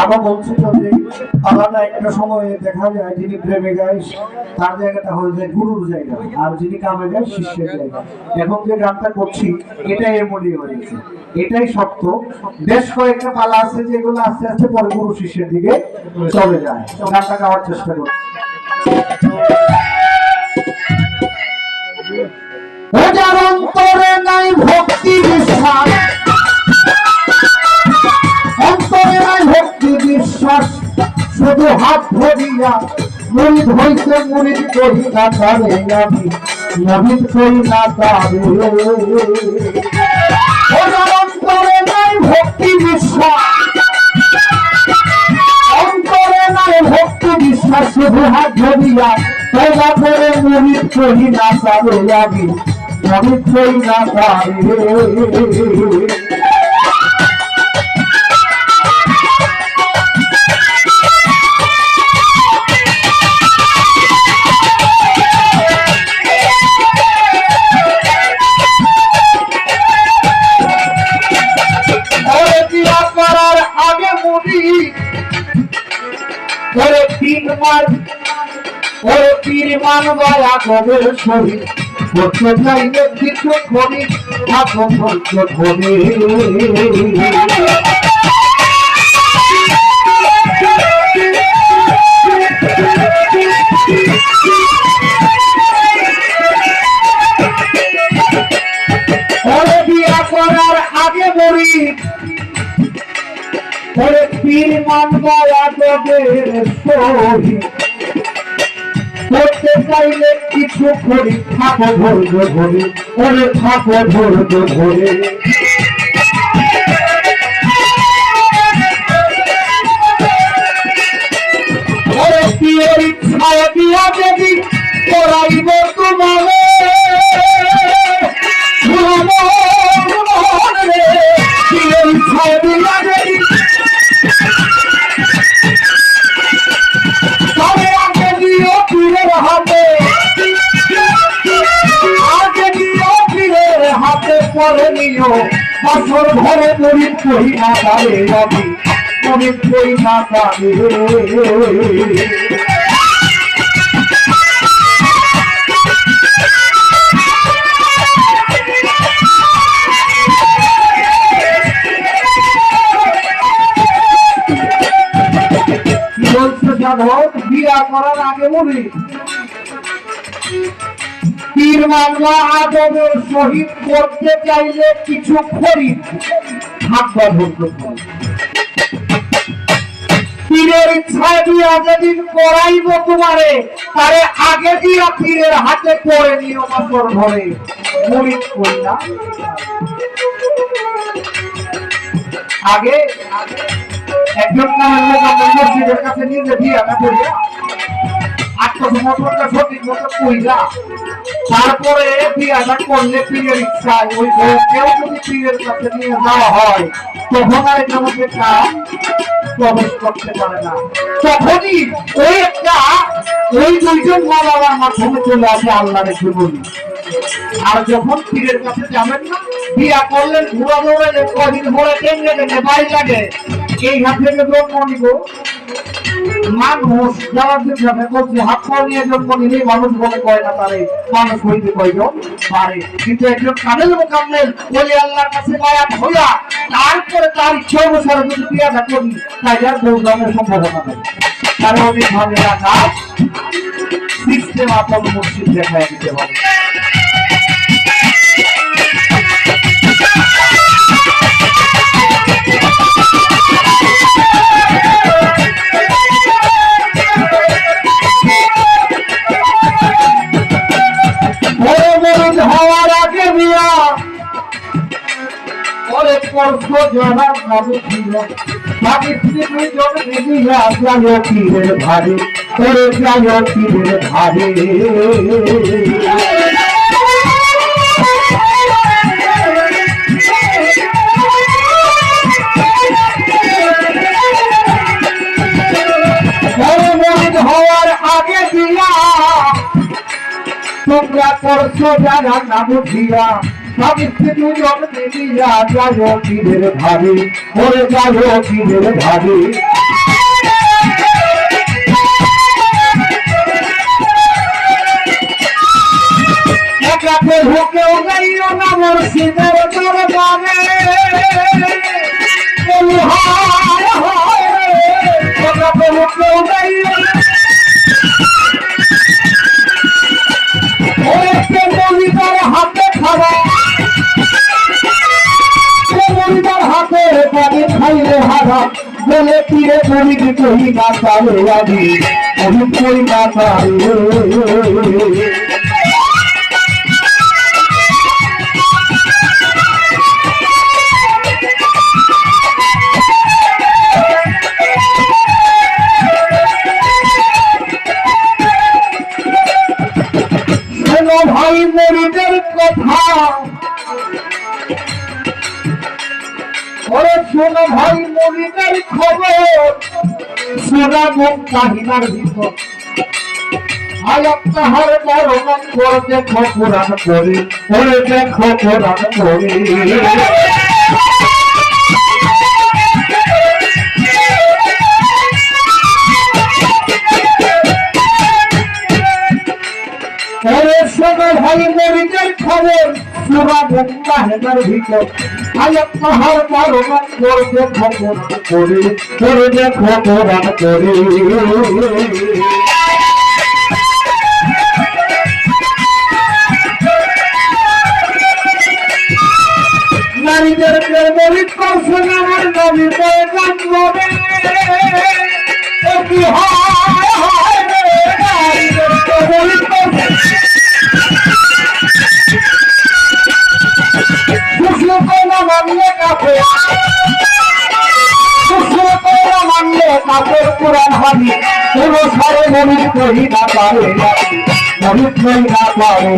আবার বলছিল যে আলাদা একটা সময়ে দেখা যায় যিনি প্রেমে গায় তার জায়গাটা হয়ে যায় গুরুর জায়গা, আর যিনি কামে গায় শিষ্যের জায়গা। এখন যে গানটা করছি এটাই এমনই হয়েছে, এটাই সত্য। বেশ কয়েকটা পালা আছে যেগুলো আস্তে আস্তে পরে গুরু শিষ্যের দিকে চলে যায়। গানটা গাওয়ার চেষ্টা করছি। যার অন্তরে নাই ভক্তি বিশ্বাস, অন্তরে নাই ভক্তি বিশ্বাস, শুধু হাত ধরিয়া মুড়ি ধইতে মুড়ি করি না তারে, আমি মুড়ি করি না তারে। আশা, অন্তরে নাই ভক্তি বিশ্বাস, শুধু হাত ধরিয়া তওবা করে মুরিদ করি না পারে আমি, মুরিদ করি না পারে। ওরে পীর মানবায়া কবের শরীর করতে চাইলে কিছু করি এখন ধৈর্য ধরে। ওরে বিয়া করার আগে মরি, ওরে পীর মানবায়া কবের শরীর করতে চাইলে কিছু করি থাকো ধৈর্য ধরে, ওরে থাকো ধৈর্য ধরে। ওরে পিয়ের ইচ্ছায় দিয়া দেবী করাইব তোমারে, পিয়ের ইচ্ছায় দিয়া দেবী পরে নিও বছর ঘরে মুরিদ করি না পারে আমি, মুরিদ করি না পারে। বলছে যাদব বিয়া করার আগে মুরিদ, পীর মামলা আদবের শহীদ করতে চাইলে কিছু খরিদ থাকবা ধৈর্য ধরে। পীরের ইচ্ছায় দিয়া যেদিন করাইব তোমারে, তারে আগে দিয়া পীরের হাতে পড়ে নিও বছর ধরে, মুরিদ করি না। আগে একজন নামের লোক আমার মসজিদের কাছে নিয়ে বিয়াটা করিয়া আত্মসমর্পণটা সঠিক মতো কইরা তারপরে বিয়াটা করলে পীরের ইচ্ছায় ওই কেউ যদি পীরের কাছে নিয়ে যাওয়া হয় তখন আর এটা মধ্যে কাজ প্রবেশ করতে পারে না। তখনই ওই একটা ওই দুইজন মালার মাধ্যমে চলে আসে আল্লাহর জীবন। আর যখন পীরের কাছে যাবেন না, বিয়া করলেন ঘোরা দৌড়ালে কদিন ঘোরা টেনে টেনে বাড়ি লাগে, এই হাত থেকে জন্ম নিব মানুষ যারা বলছে হাত পা নিয়ে জন্ম নিলে মানুষ বলে কয় না তারে মানুষ হইতে কয়জন পারে, কিন্তু একজন কামেল মোকাম্মেল বলে আল্লাহর কাছে বায়াত হইয়া তারপরে তার ইচ্ছা অনুসারে যদি বিয়াটা করি তাই আর বৌদ্ধমের সম্ভাবনা নেই। কারণ অনেক ভাবে রাখা সিস্টেম আপন মসজিদ দেখায় দিতে হবে। হওয়ার আগে বিয়া অনেক কষ্ট যারা ভাবে ছিল, ভাবি দুইজন মিলিয়া যাইও পীরের ভারে, করে যাইও পীরের ভারে। হওয়ার আগে বিয়া তোমরা করছো যারা না বুঝিয়া, স্বামী স্ত্রী দুজন মিলিয়া যাইও পীরের ভারে, করে যাইও পীরের ভারে। একাতে ঢুকেও যাইও না মুর্শিদের দরবারে, একাতে ঢুকেও যাইও না হাতে খাওয়া, হাতে পানি খাইলে হারা বলে পীরে মুরিদ করি না পারে আমি, আমি করি না পারে। সুরা মুখ কাহিনার ভিতর আয়াত তাহার বর্ণন করে দেখো কোরআন পড়ি ওরে দেখো কোরআন পড়ি ওরে শোনো ভাই মরিদের খবর সুরা মুখ কাহিনার ভিতর আয়াত তাহার বর্ণন করে দেখো কোরআন পড়ি ওরে দেখো কোরআন পড়ি নারীদের প্রেমের কৌশল আমার নবী পয়গাম করে কি হয় রে নারীদের প্রেমের কৌশল সুশীল কইলা মানলে কাপে সুশীল কইলা মানলে কাপের কোরআন হাবি কোন সারে নবী কই না পারে নবী কই না পারে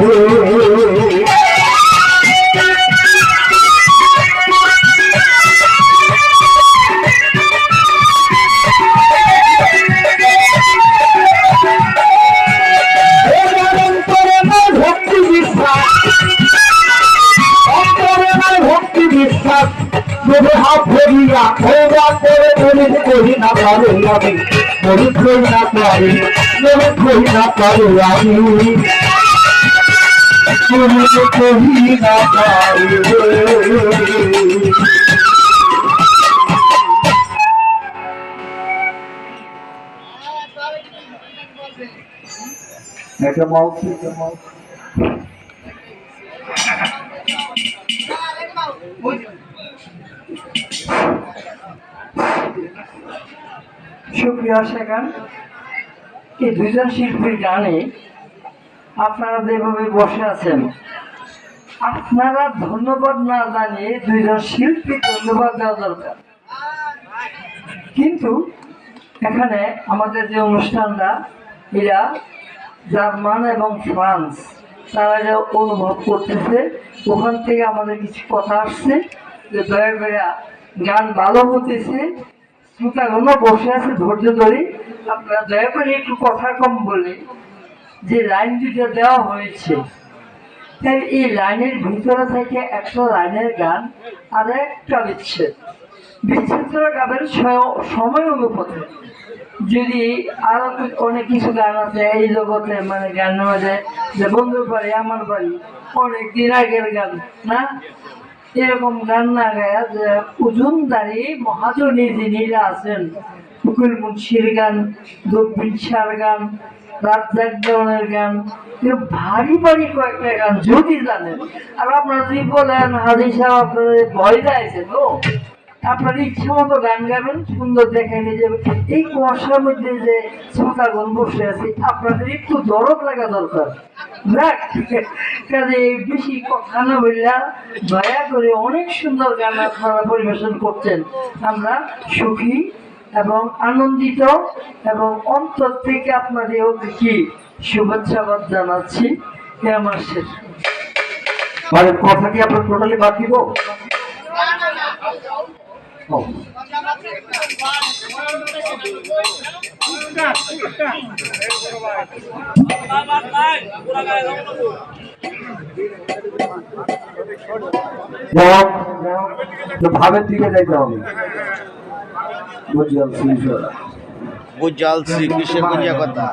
হাত ধরিয়া খোঁজা করে মরিদ করি না পারে আমি মরিদ করি না পারি মরিদ করি না পারি আমি মরিদ করি না পারি একটা মাউস সুপ্রিয় শেখান এই দুইজন শিল্পীর গানে আপনারা যেভাবে বসে আছেন আপনারা ধন্যবাদ না জানিয়ে দুইজন শিল্পী ধন্যবাদ দেওয়া দরকার কিন্তু এখানে আমাদের যে অনুষ্ঠানটা এরা জার্মান এবং ফ্রান্স তারা যা অনুভব করতেছে ওখান থেকে আমাদের কিছু কথা আসছে যে দয়া করে গান ভালো হতেছে শ্রোতাগণ বসে আছে ধৈর্য ধরে আপনারা দয়া করে একটু কথা কম বলে যে লাইন দুটো দেওয়া হয়েছে তাই এই লাইনের ভিতরে থেকে একটা লাইনের গান আর একটা বিচ্ছেদ বিচ্ছেদটা গাবেন সময় অনুপাতে যদি আরো অনেক কিছু গান আছে এই জগতে মানে গানের মাঝে যে বন্ধুর বাড়ি আমার বাড়ি অনেক দিন আগের গান না এরকম গান না গায়া যে ওজনদারি মহাজনী যিনিরা আছেন মুকুল মুন্সির গান দক্ষিণ সার গান রাজ্জাক দেওয়ানের গান ভারী ভারী কয়েকটা গান যদি জানেন আর আপনারা যদি বলেন হাজি সাহেব আপনাদের ভয় যাইছে তো আপনার ইচ্ছা মতো গান গাবেন সুন্দর দেখে নিয়ে যাবে এই কুয়াশার মধ্যে যে শ্রোতাগণ বসে আছে আপনাদের একটু দরদ লাগা দরকার কাজে বেশি কথা না বললা দয়া করে অনেক সুন্দর গান আপনারা পরিবেশন করছেন আমরা সুখী এবং আনন্দিত এবং অন্তর থেকে আপনাদের কি শুভেচ্ছাবাদ জানাচ্ছি আমার শেষ মানে কথা কি আপনার টোটালি বাদ দিব ভাবের দিকে যাইতে হবে বুঝালছি কিসের বুঝিয়া কথা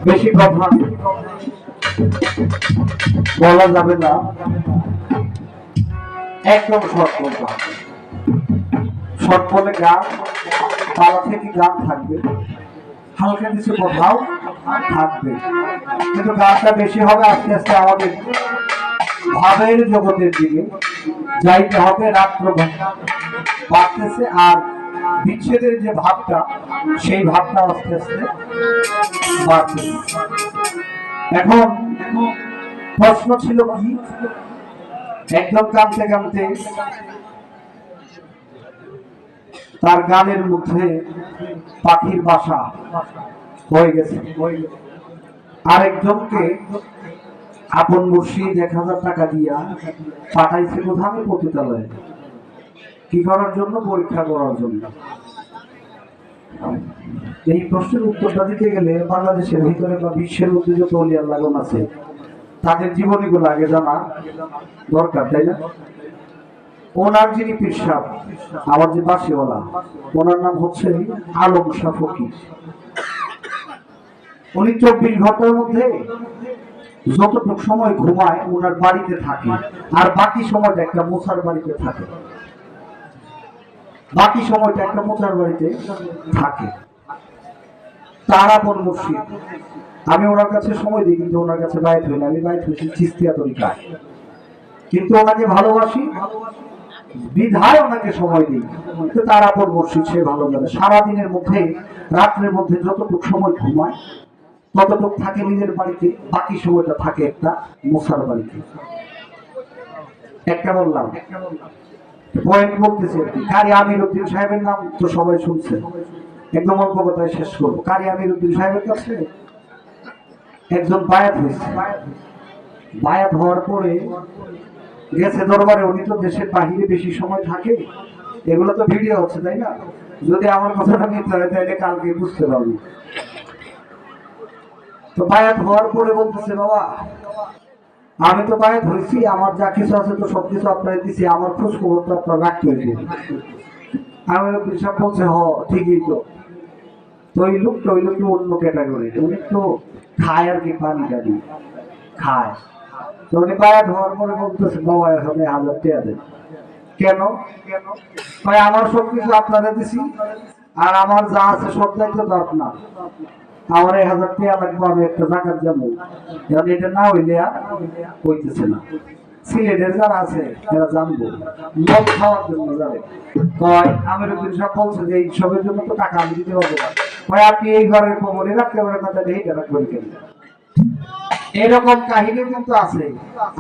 বেশি কথা বলা যাবে না একদম শর্ট বলতে হবে শর্ট বলে গান পালা থেকে গান থাকবে হালকা কিছু কোথাও থাকবে কিন্তু গানটা বেশি হবে আস্তে আস্তে আমাদের ভাবের জগতের দিকে যাইতে হবে রাত্র বাড়তেছে আর বিচ্ছেদের যে ভাবটা সেই ভাবটা আস্তে আস্তে বাড়তেছে এখন প্রশ্ন ছিল কি একদম কাঁদতে কাঁদতে তার গানের মধ্যে পাখির বাসা হয়ে গেছে আরেকজনকে আপন মুর্শিদ 1000 টাকা দিয়া পাঠাইছে কোথায়? পতিতালয়ে। কি করার জন্য? পরীক্ষা করার জন্য। এই প্রশ্নের উত্তরটা দিতে গেলে বাংলাদেশের ভিতরে বা বিশ্বের মধ্যে যত ওলি আল্লাহ আছে তাদের জীবনীগুলো আগে জানা দরকার, তাই না? ওনার যিনি পীর সাহেব, আমার যে বাসিওয়ালা, ওনার নাম হচ্ছে আলম শাহ ফকির। উনি 24 ঘন্টার মধ্যে যতটুকু সময় ঘুমায় ওনার বাড়িতে থাকে, আর বাকি সময়টা একটা মোছার বাড়িতে থাকে। বাকি সময়টা একটা মোছার বাড়িতে থাকে। তার আপন মুর্শিদ। আমি ওনার কাছে সময় দিই, কিন্তু ওনার কাছে বাইত হই না। আমি বাইত হয়েছি চিস্তিয়া তরিকায়, কিন্তু ওনাকে ভালোবাসি বিধায় ওনাকে সময় দিই। কিন্তু তার আপন মুর্শিদ, সে ভালো জানে সারাদিনের মধ্যে রাত্রের মধ্যে যতটুকু সময় ঘুমায় ততটুকু থাকে নিজের বাড়িতে, বাকি সময়টা থাকে একটা মোছার বাড়িতে। একটা বললাম পয়েন্ট বলতেছি আর কি। কারি আমির উদ্দিন সাহেবের নাম তো সবাই শুনছে, একদম অল্প কথায় শেষ করবো। কারি আমির উদ্দিন সাহেবের কাছে একজন বায়াত হয়েছে। বায়াত হওয়ার পরে গেছে দরবারে। উনি তো দেশের বাহিরে বেশি সময় থাকে, এগুলো তো ভিডিও হচ্ছে, তাই না? যদি আমার কথাটা নিতে হয় তাহলে কালকে বুঝতে পারবো। তো বায়াত হওয়ার পরে বলতেছে, বাবা আমি তো বায়াত হয়েছি, আমার যা কিছু আছে তো সবকিছু আপনারা দিচ্ছি, আমার খোঁজ খবর তো আপনারা রাখতে হইবে। আমি সব বলছে, হ ঠিকই তো। তো ওই লোকটা অন্য ক্যাটাগরি, উনি তো খায় আর কি, পানি টানি খায়। তো উনি বায়াত হওয়ার পরে বলতেছে, বাবা এখানে 1000 টাকা দেন। কেন? ভাই আমার সবকিছু আপনারা দিছি, আর আমার যা আছে সব দায়িত্ব তো আপনার। আমার 1000 টাকা লাগবে, আমি একটা জাকাত যাবো। এটা না হইলে আর হইতেছে না। সিলেটের যারা আছে এরা জানবো, মদ খাওয়ার জন্য যাবে। আমির উদ্দিন সাহেব বলছে যে এই সবের জন্য তো টাকা আমি দিতে পারবো না। ভাই আপনি এই ঘরের খবরে রাখতে পারেন না, তাহলে এইটা রাখবেন কেন? এরকম কাহিনী কিন্তু আছে।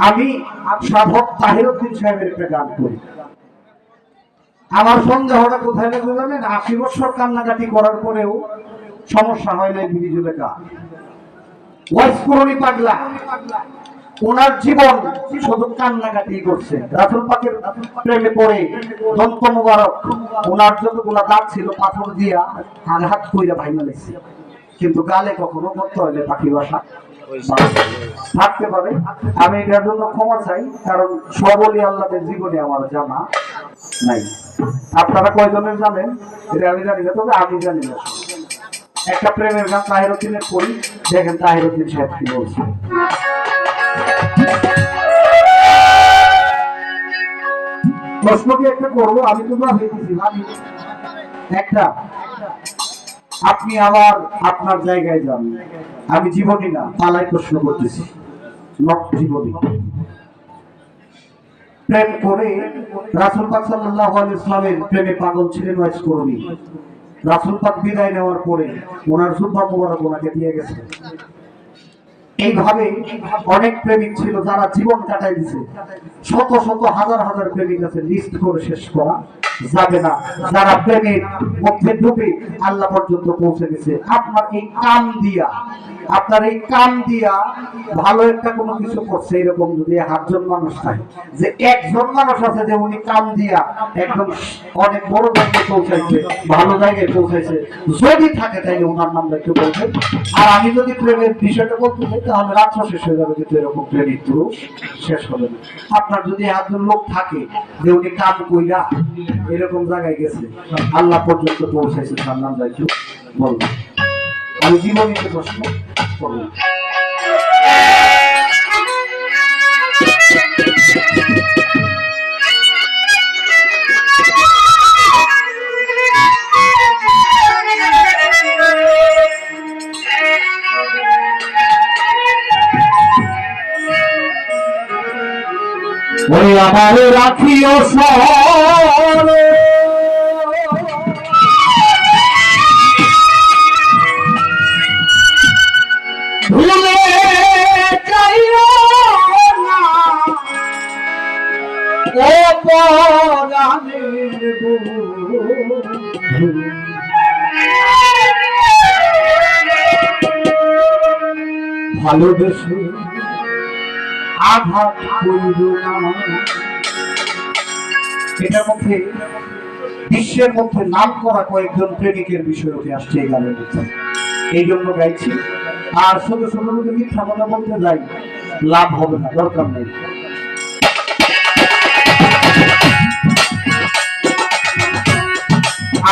আমি সাধক তাহিরউদ্দিন সাহেবের একটা গান করি। আমার সন্দেহটা কোথায় লাগবে জানেন? 80 বছর কান্নাকাটি করার পরেও সমস্যা হয় না বিজুলে গান। ওয়াইস করণী পাগলা, ওনার জীবন শুধু কান্নাকাটি করছে। রাসূল পাকের প্রেমে পড়ে দন্ত মুবারক ওনার যতগুলা দাঁত ছিল পাথর দিয়া আঘাত কইরা ভাঙা লেছে, কিন্তু গালে কখনো করতে হলে পাখি বাসা থাকতে পারে। আমি এটার জন্য ক্ষমা চাই, কারণ সবলি আল্লাহদের জীবনে আমার জানা নাই। আপনারা কয়জনের জানেন এটা আমি জানি না, তবে আমি জানি না। একটা প্রেমের গান তাহিরউদ্দিনের করি, দেখেন তাহিরউদ্দিন সাহেব কি বলছে। প্রশ্ন কি একটা করবো? আমি তো ভেবেছি ভাবি একটা, আপনি আবার আপনার জায়গায় যান। আমি জীবনী না পালায় প্রশ্ন করতেছি, নট জীবনী। প্রেম করে রাসূল পাক সাল্লাল্লাহু আলাইহি ওয়াসাল্লামের প্রেমে পাগল ছিলেন ওয়াইস করণী। রাসূল পাক বিদায় নেওয়ার পরে ওনার জুব্বা মোবারক ওনাকে দিয়ে গেছে। এইভাবে অনেক প্রেমিক ছিল যারা জীবন কাটাই দিছে। শত শত হাজার হাজার প্রেমিক আছে, লিস্ট করে শেষ করা যাবে না, যারা প্রেমের মধ্যে ডুবে আল্লাহ পর্যন্ত পৌঁছে গেছে। আপনার এই কাম দিয়া ভালো একটা কোনো কিছু করছে, এরকম যদি 8 জন মানুষ থাকে, যে একজন মানুষ আছে যে উনি কাম দিয়া একদম অনেক বড় জায়গায় পৌঁছাইছে, ভালো জায়গায় পৌঁছাইছে, যদি থাকে তাইলে ওনার নামটা একটু বলবেন। আর আমি যদি প্রেমের বিষয়টা বলতে চাই তাহলে রাত্র শেষ হয়ে যাবে, কিন্তু এরকম প্রেমিক পুরুষ শেষ হবে না। আপনার যদি 8 জন লোক থাকে যে উনি কাম কইরা এরকম জায়গায় গেছে, আল্লাহ পর্যন্ত পৌঁছাইছে, তার নামটা একটু বলবেন। আমি জীবনীতে প্রশ্ন করব। ওই আমার রাখিও স্মরণে, ভুলে যাইও না ও পরাণের বন্ধু। ভালোবেসে আঘাত করিল না। এটার মধ্যে বিশ্বের মধ্যে নাম করা কয়েকজন প্রেমিকের বিষয় উঠে আসছে এই গানের মধ্যে, এই জন্য গাইছি। আর শুধু শুধু যদি মিথ্যা কথা বলতে যাই লাভ হবে না, দরকার নেই।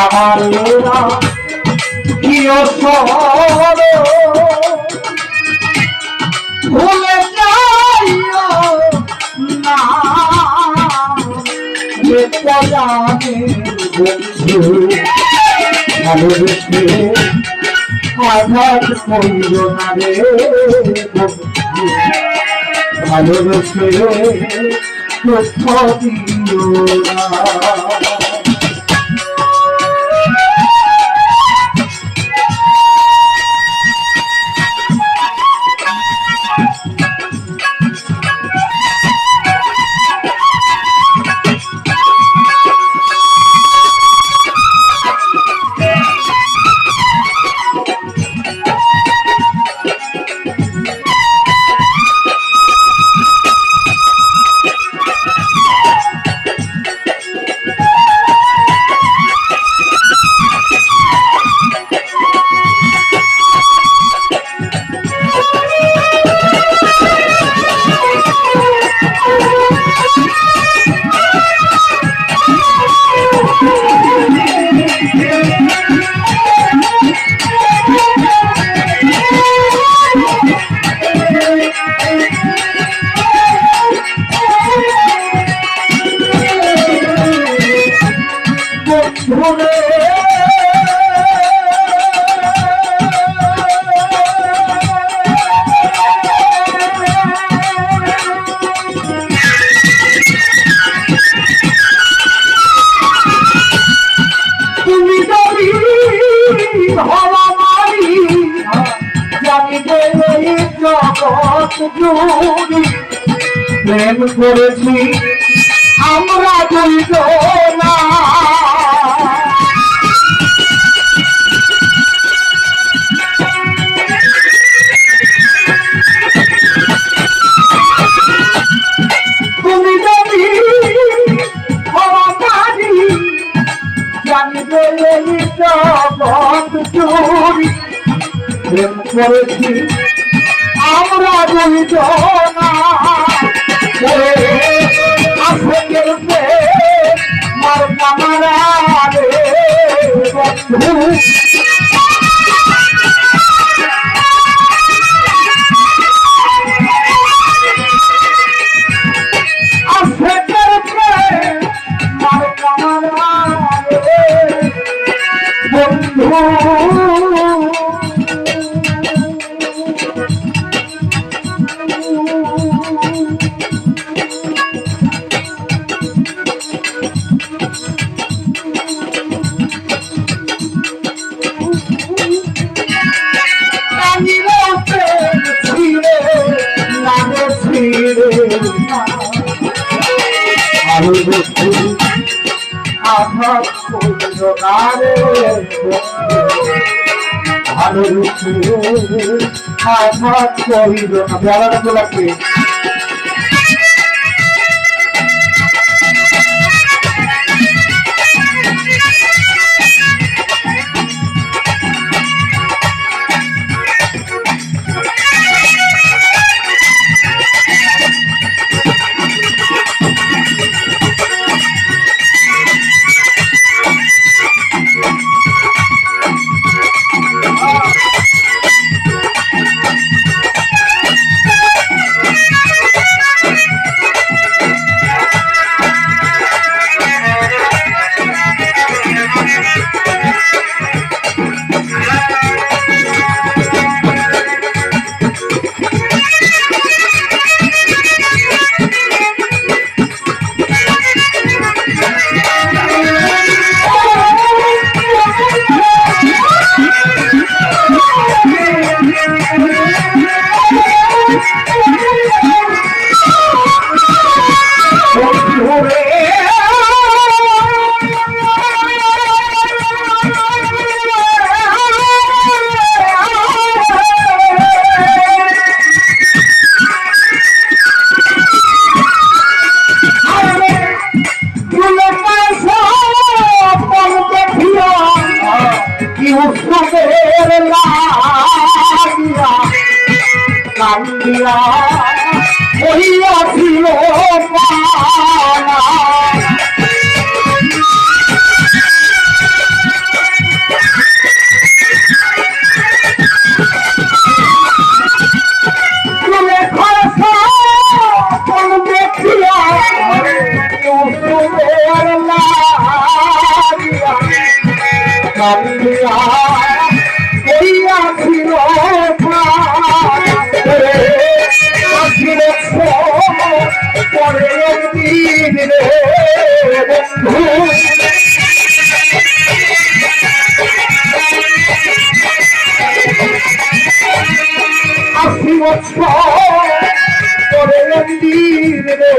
আমার প্রিয় শহর ভুলে যাইও না, ভালোবেসে আঘাত করিল না রে, ভালোবেসে দুঃখ দিও না। প্রেম করেছি আমরা দুইজনা, তুমি যদি হওয়ারি জানিবে এই জগৎ জুড়ি, প্রেম করেছি আমরা দুইজনা, আসে গেলতে মার কামারা রে বন্ধু, আসে গেলতে মার কামারা রে বন্ধু। আঘাত করিল না রে, ভালোবেসে আঘাত করিল না। বেড়াটা তো লাগবে। কান্দিয়া হইয়াছিল পানা কান্দিয়া হইয়াছিল পরে একদিন রে বন্ধু আশি বছর পরে একদিন রে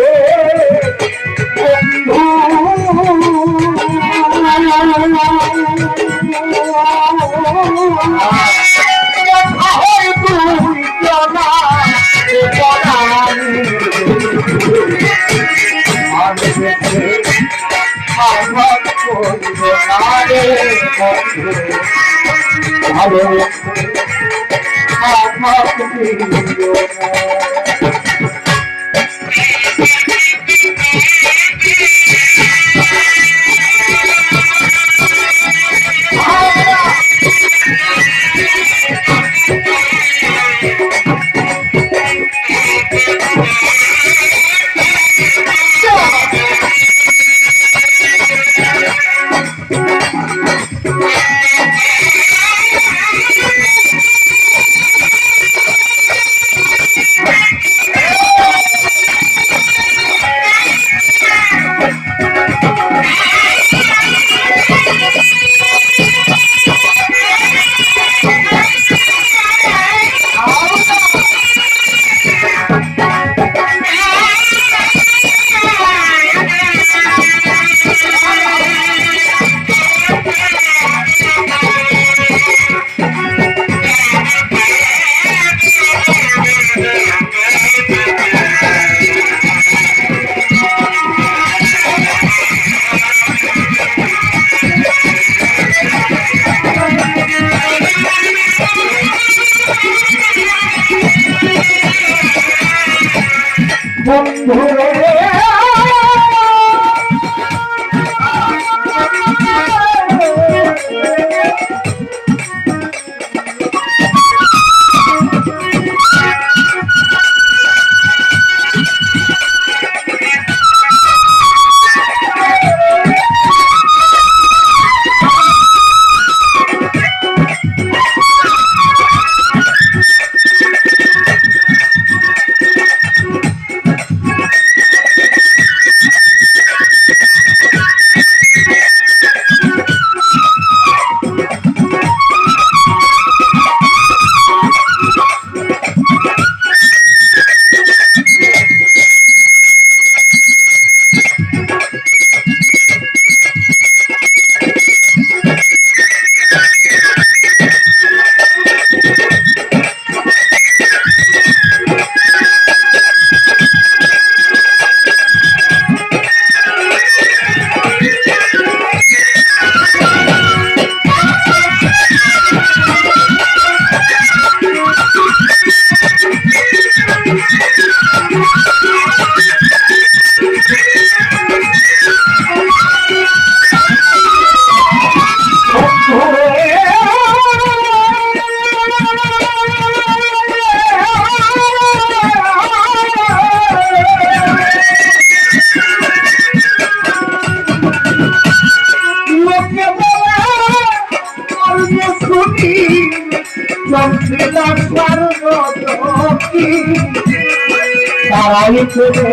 তারাই করে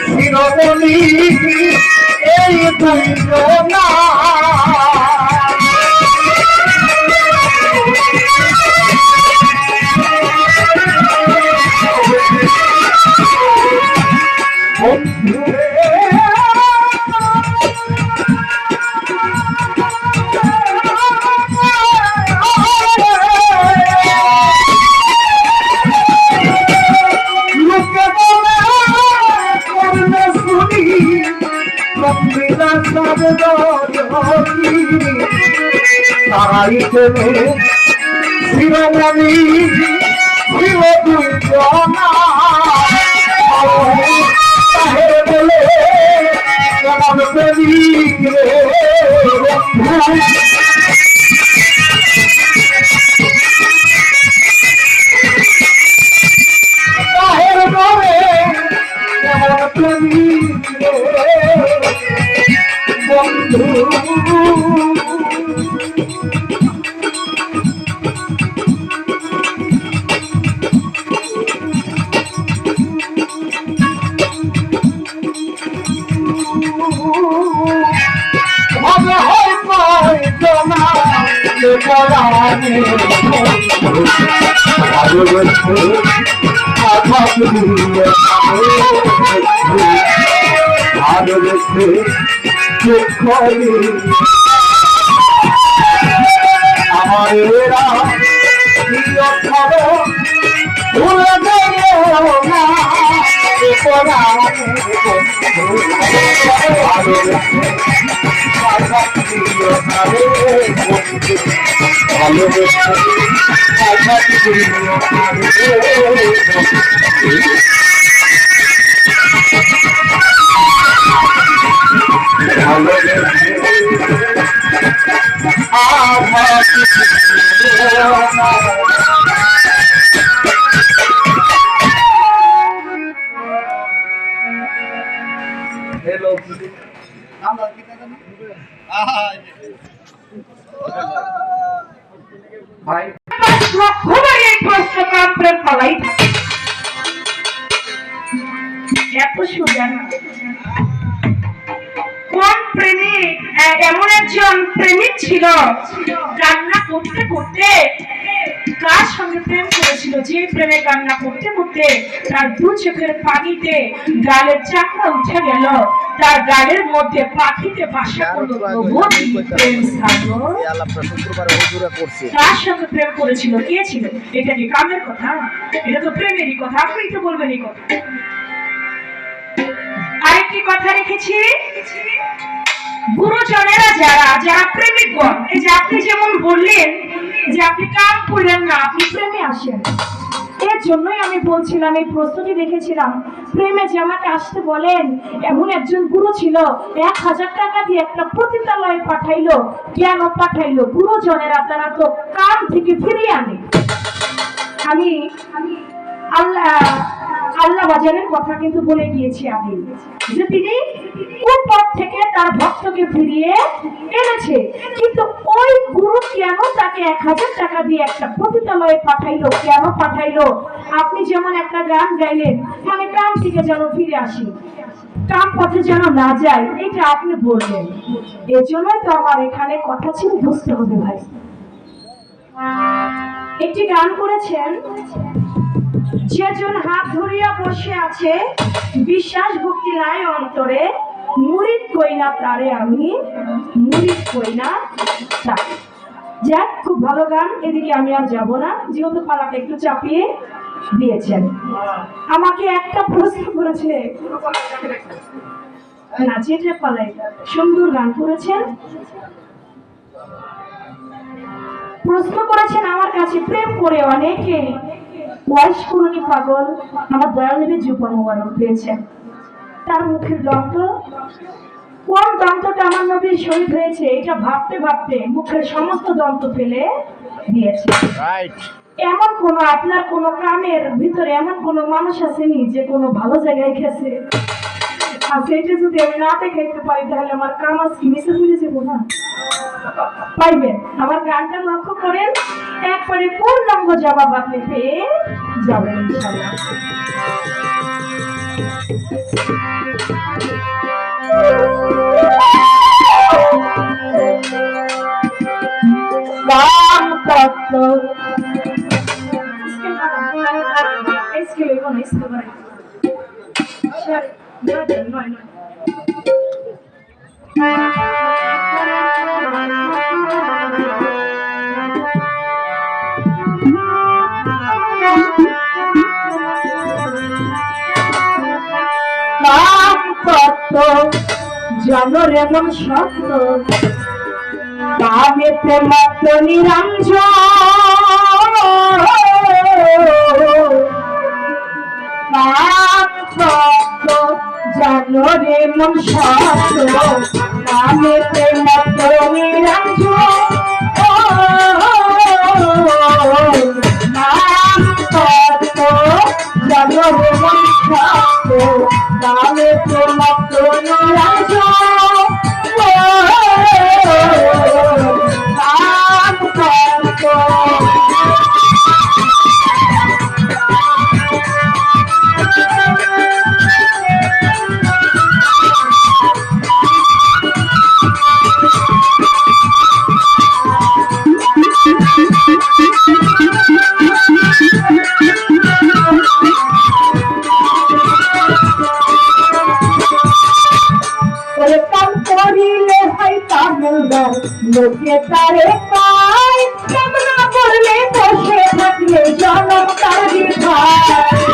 শিরোমণি এই দুই জনা তারাই করে শিরোমণি শির দুই বন্ধু ভাবে হয় জমা পরাণে ভালো রেখে আমার এরা প্রিয় খবর ভুলে গেল না ভালো রেখে ভালো ভাই এত সোজা না। কোন প্রেমিক এমন একজন প্রেমিক ছিল কান্না করতে করতে কার সঙ্গে প্রেম করেছিল, যে প্রেমে কান্না করতে করতে তার দু চোখের পানিতে গালের চাকরা উঠে গেল, তার গালের মধ্যে পাখিতে বাসা করলো। প্রেম কার সঙ্গে প্রেম করেছিল, কে ছিল? এটা কি কামের কথা? এটা তো প্রেমেরই কথা, আপনি তো বলবেন এই কথা। আরেকটি কথা রেখেছি, গুরুজনেরা যারা যারা প্রেমিকগণ, এই যে আপনি যেমন বললেন যে আপনি কাম করলেন না, আপনি প্রেমে আসেন, এর জন্যই আমি বলছিলাম, এই প্রশ্নটি রেখেছিলাম। প্রেমে যে আমাকে আসতে বলেন, এমন একজন গুরু ছিল 1000 টাকা দিয়ে একটা পতিতালয়ে পাঠাইলো। কেন পাঠাইলো? গুরুজনেরা তারা তো কাম থেকে ফিরিয়ে আনে। আমি আল্লাহ বাজারের কথা কিন্তু বলে গিয়েছি আমি, যে তিনি কোন পথ থেকে তার ভক্তকে ফিরিয়ে এনেছে, কিন্তু ওই গুরু কেন তাকে 1000 টাকা দিয়ে একটা পতিতালয়ে পাঠাইলো? কেন পাঠাইলো? আপনি যেমন একটা গান গাইলেন, মানে কাম থেকে যেন ফিরে আসি, কাম পথে যেন না যায়, এটা আপনি বললেন। এর জন্যই তো আমার এখানে কথা ছিল, বুঝতে হবে ভাই। একটি গান করেছেন, যেজন হাত ধরিয়া বসে আছে বিশ্বাস ভক্তি নাই অন্তরে, মুরিদ কইনা তারে আমি, মুরিদ কইনা তারে। যাক, খুব ভালো গান, এদিকে আমি আর যাব না, যেহেতু পালাটা একটু চাপিয়ে দিয়েছেন। আমাকে একটা প্রশ্ন করেছে, না যেটা পালাই, সুন্দর গান করেছেন, প্রশ্ন করেছেন আমার কাছে, প্রেম করে অনেকে ওয়াইশ কুরুনি পাগল আমার দয়াল নবী জুপা মোবারক পেয়েছেন। তার মুখের দন্ত, কোন দন্তটা আমার নবীর শহীদ হয়েছে, এটা ভাবতে ভাবতে মুখের সমস্ত দন্ত ফেলে দিয়েছে। এমন কোন আপনার কোন কামের ভিতরে এমন কোন মানুষ আসেনি যে কোনো ভালো জায়গায় গেছে? আর সেটা যদি আমি না দেখাইতে পারি, তাহলে আমার কাম আজকে মিশে ফিরে যাবো না, পাইবেন। আমার গানটা লক্ষ্য করেন, একবারে পূর্ণাঙ্গ জবাব আপনি পেয়ে যাবেন ইনশাআল্লাহ। কাম তত্ত্ব इसके लिए कौन इसके बारे में सर नॉय কাম তত্ত্ব জানো রে মন সত্য, কামেতে মত নিরঞ্জন, কাম তত্ত্ব জানো রে মন সত্য, কামেতে মত নিরঞ্জন, কাম তত্ত্ব জাগরে মন শক্ত কামে মত্ত নিরঞ্জন কাম করত কাম করিলে হয় কামদার লোকে তারে পায় কাম না করলে বসে থাকলে জনম তার বিধায়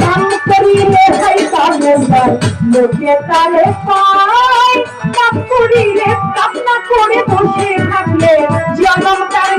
কাম করিলে হয় কামদার লোকে তারে পায় কাম করিলে কাম না করে বসে থাকলে জনম তার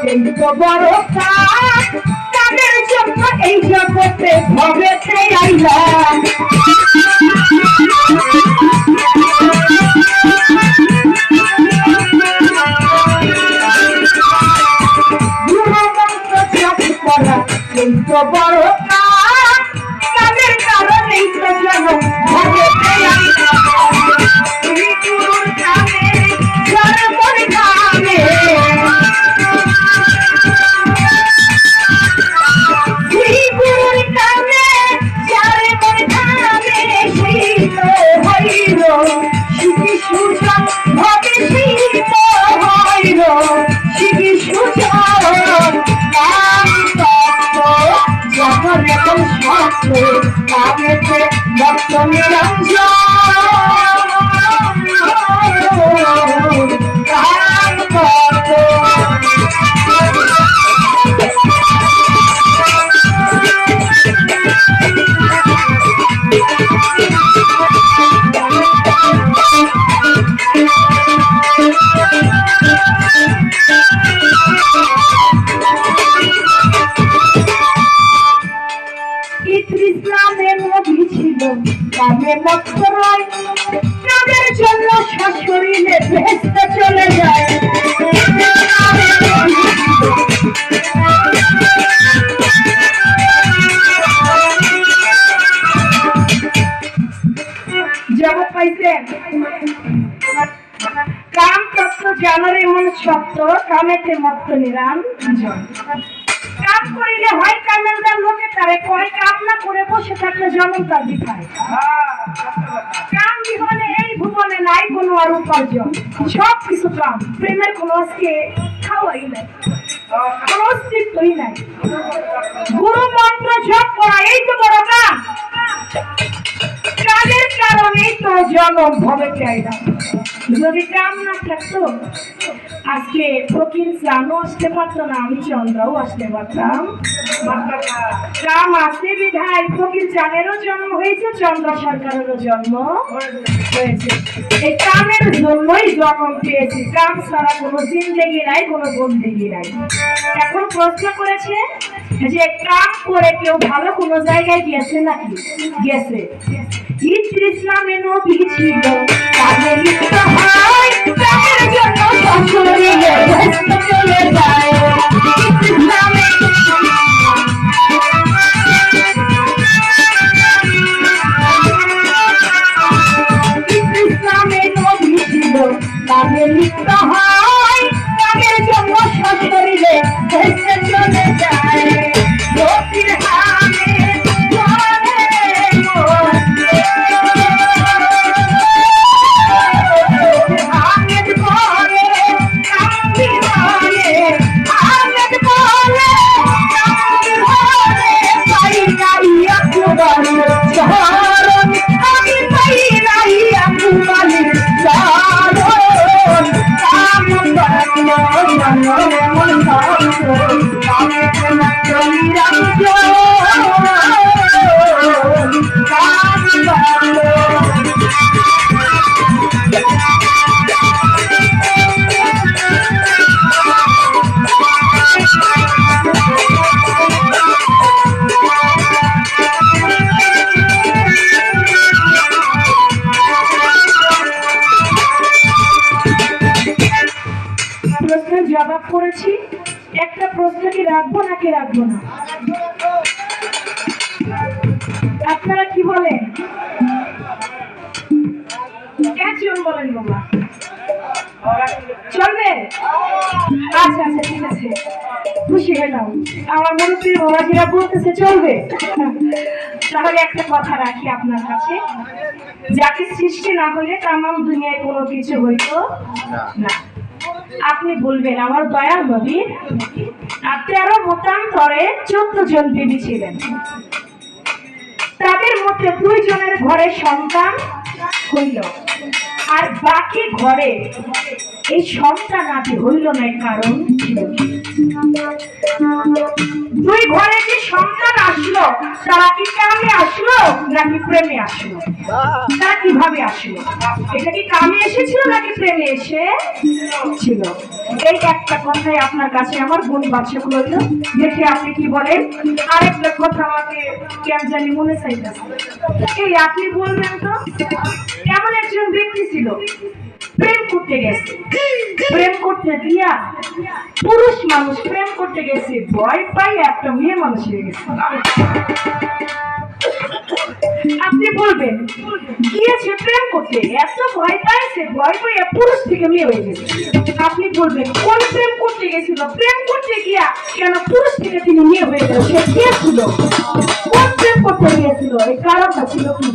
এই তো বড় কাজ কামের জন্য এই জগতে ভবে আইলাম এই তো বড় কাজ কামের কারণেই তো যেন ভবে আইলাম কামের জন্য শাশুড়িলে ভেস্তে চলে যায় জগৎ পাইছেন কাম তত্ত্ব জানার এমন সত্য কামেতে মত্ত নিরঞ্জন কাম করিলে হয় কামেলদার লোকে তারে কয় কাম না করে বসে থাকলে জনম তার বিধায় কাম জীবনে এই ভুবনে নাই কোনো আর উপার্জন সব কিছু কাম প্রেমের কোনো আজকে খাওয়াই নাই কোনো অস্তিত্বই নাই গুরু মন্ত্র জপ করা এই তো বড় কাম কাজের কারণেই তো জনম ভবে চাইলাম যদি কাম না থাকতো আজকে ফকির চানও আসতে পারতো না আমি চন্দ্রও আসতে পারতাম কাম আসতে বিধায় ফকির চানেরও জন্ম হয়েছে চন্দ্র সরকারেরও জন্ম হয়েছে এই কামের জন্যই জন্ম পেয়েছি কাম ছাড়া কোনো জিন্দেগি নাই কোনো বন্দেগি নাই এখন প্রশ্ন করেছে যে কাম করে কেউ ভালো কোনো জায়গায় গিয়েছে নাকি গেছে ইদ্রিস নামে নবী ছিল কাজে লিপ্ত হয় কামের জন্য শাশুড়িলে ভেস্তে চলে যায় ইদ্রিস নামে নবী ছিল কাজে লিপ্ত হয় কামের প্রশ্নের জবাব করেছি, একটা প্রশ্ন কি রাখবো নাকি রাখবো না? আপনারা কি বলেন? একজন বলেন বাবা, চলবে? আচ্ছা আচ্ছা ঠিক আছে, খুশি হলাম। আমার মুরব্বী বাবাজিরা বলতেছে চলবে। তাহলে একটা কথা রাখি আপনার কাছে, যাকে সৃষ্টি না হলে তামাম দুনিয়ায় কোনো কিছু হইতো না। আপনি বলবেন আমার দয়াল নবী আর 13 মতান্তরে 14 জন বিবি ছিলেন, তাদের মধ্যে 2 জনের ঘরে সন্তান হইল, আর বাকি ঘরে এই সন্তান আদি হইল না। কারণ ছিল 2 ঘরে যে সন্তান আসলো, তারা কি কামে আসলো নাকি প্রেমে আসলো? তারা কিভাবে আসলো? এটা কি কামে এসেছিল নাকি প্রেমে এসেছিল? এই একটা কথাই আপনার কাছে আমার গুণ বাক্সে রইল, দেখে আপনি কি বলেন। আরেকটা কথা আমাকে কেন জানি মনে চাইতেছে, এই আপনি বলবেন তো, এমন একজন ব্যক্তি ছিল প্রেম করতে গেছে, প্রেম করতে দিয়া পুরুষ মানুষ প্রেম করতে গেছে, ভয় পাই একটা মেয়ে মানুষ হয়ে গেছে। আপনি বলবেন গিয়েছে প্রেম করতে, এত ভয় পাইছে, ভয় পাইয়া পুরুষ থেকে মেয়ে হয়ে গেছে। আপনি বলবেন কোন প্রেম করতে গেছিল, প্রেম করতে গিয়া কেন পুরুষ থেকে তিনি মেয়ে হয়ে গেল? সে কে ছিল? কোন প্রেম করতে গিয়েছিল? এই কারণটা ছিল কি?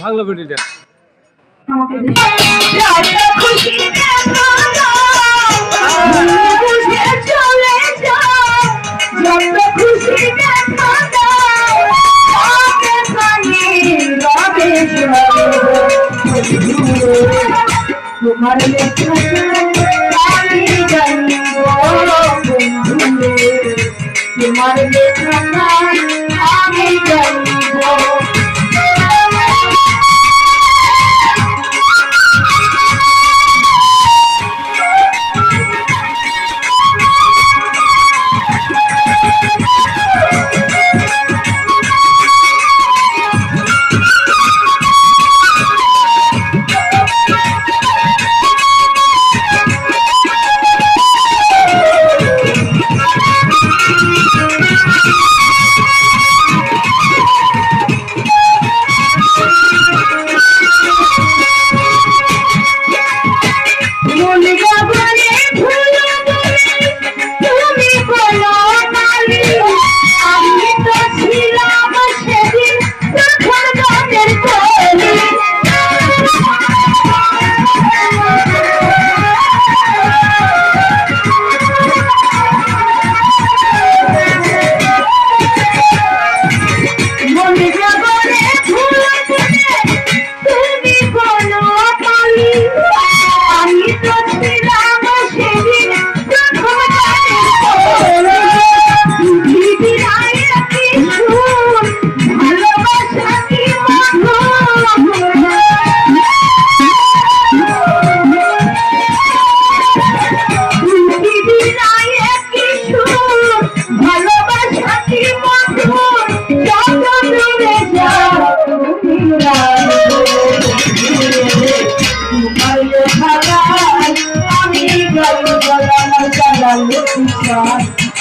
ভালো বেটিটা আমাকে তোমার লেখা তোমার লেখা আমি জানিব।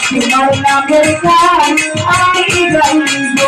তোমার নামের গান আমি গাইব।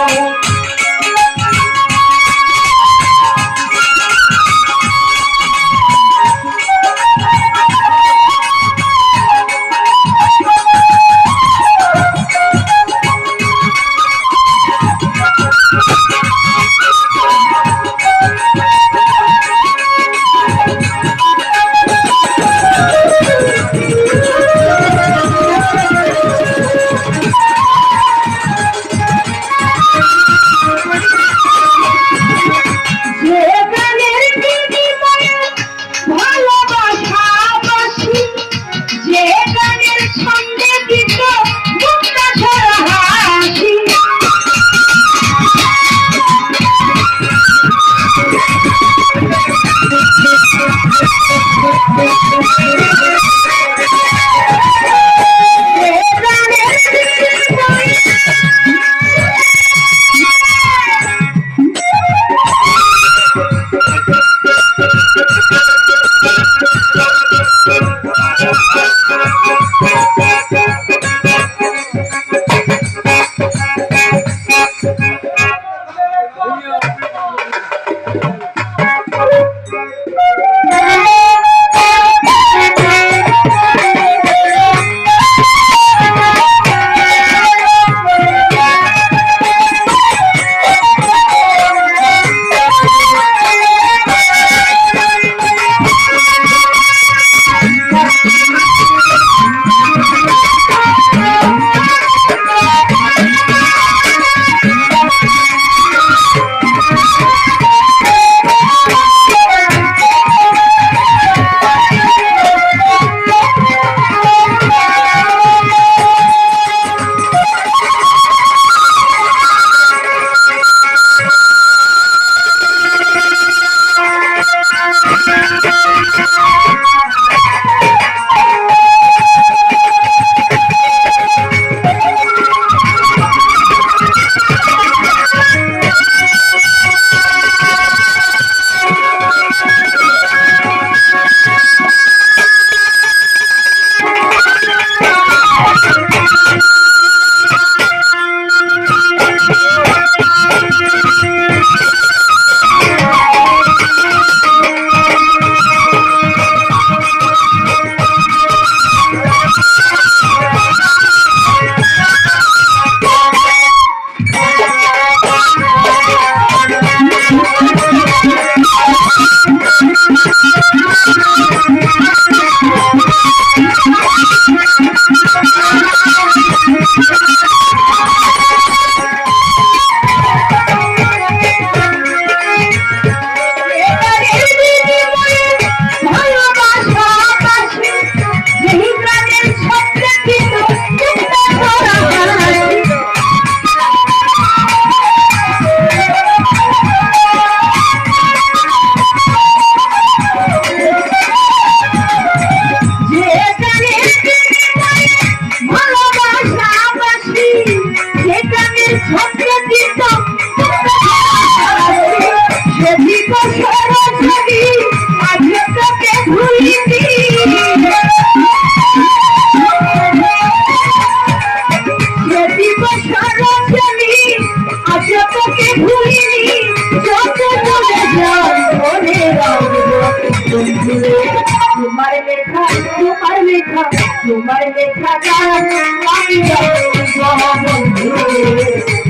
তোমার লেখা গান আমি গাইব বন্ধু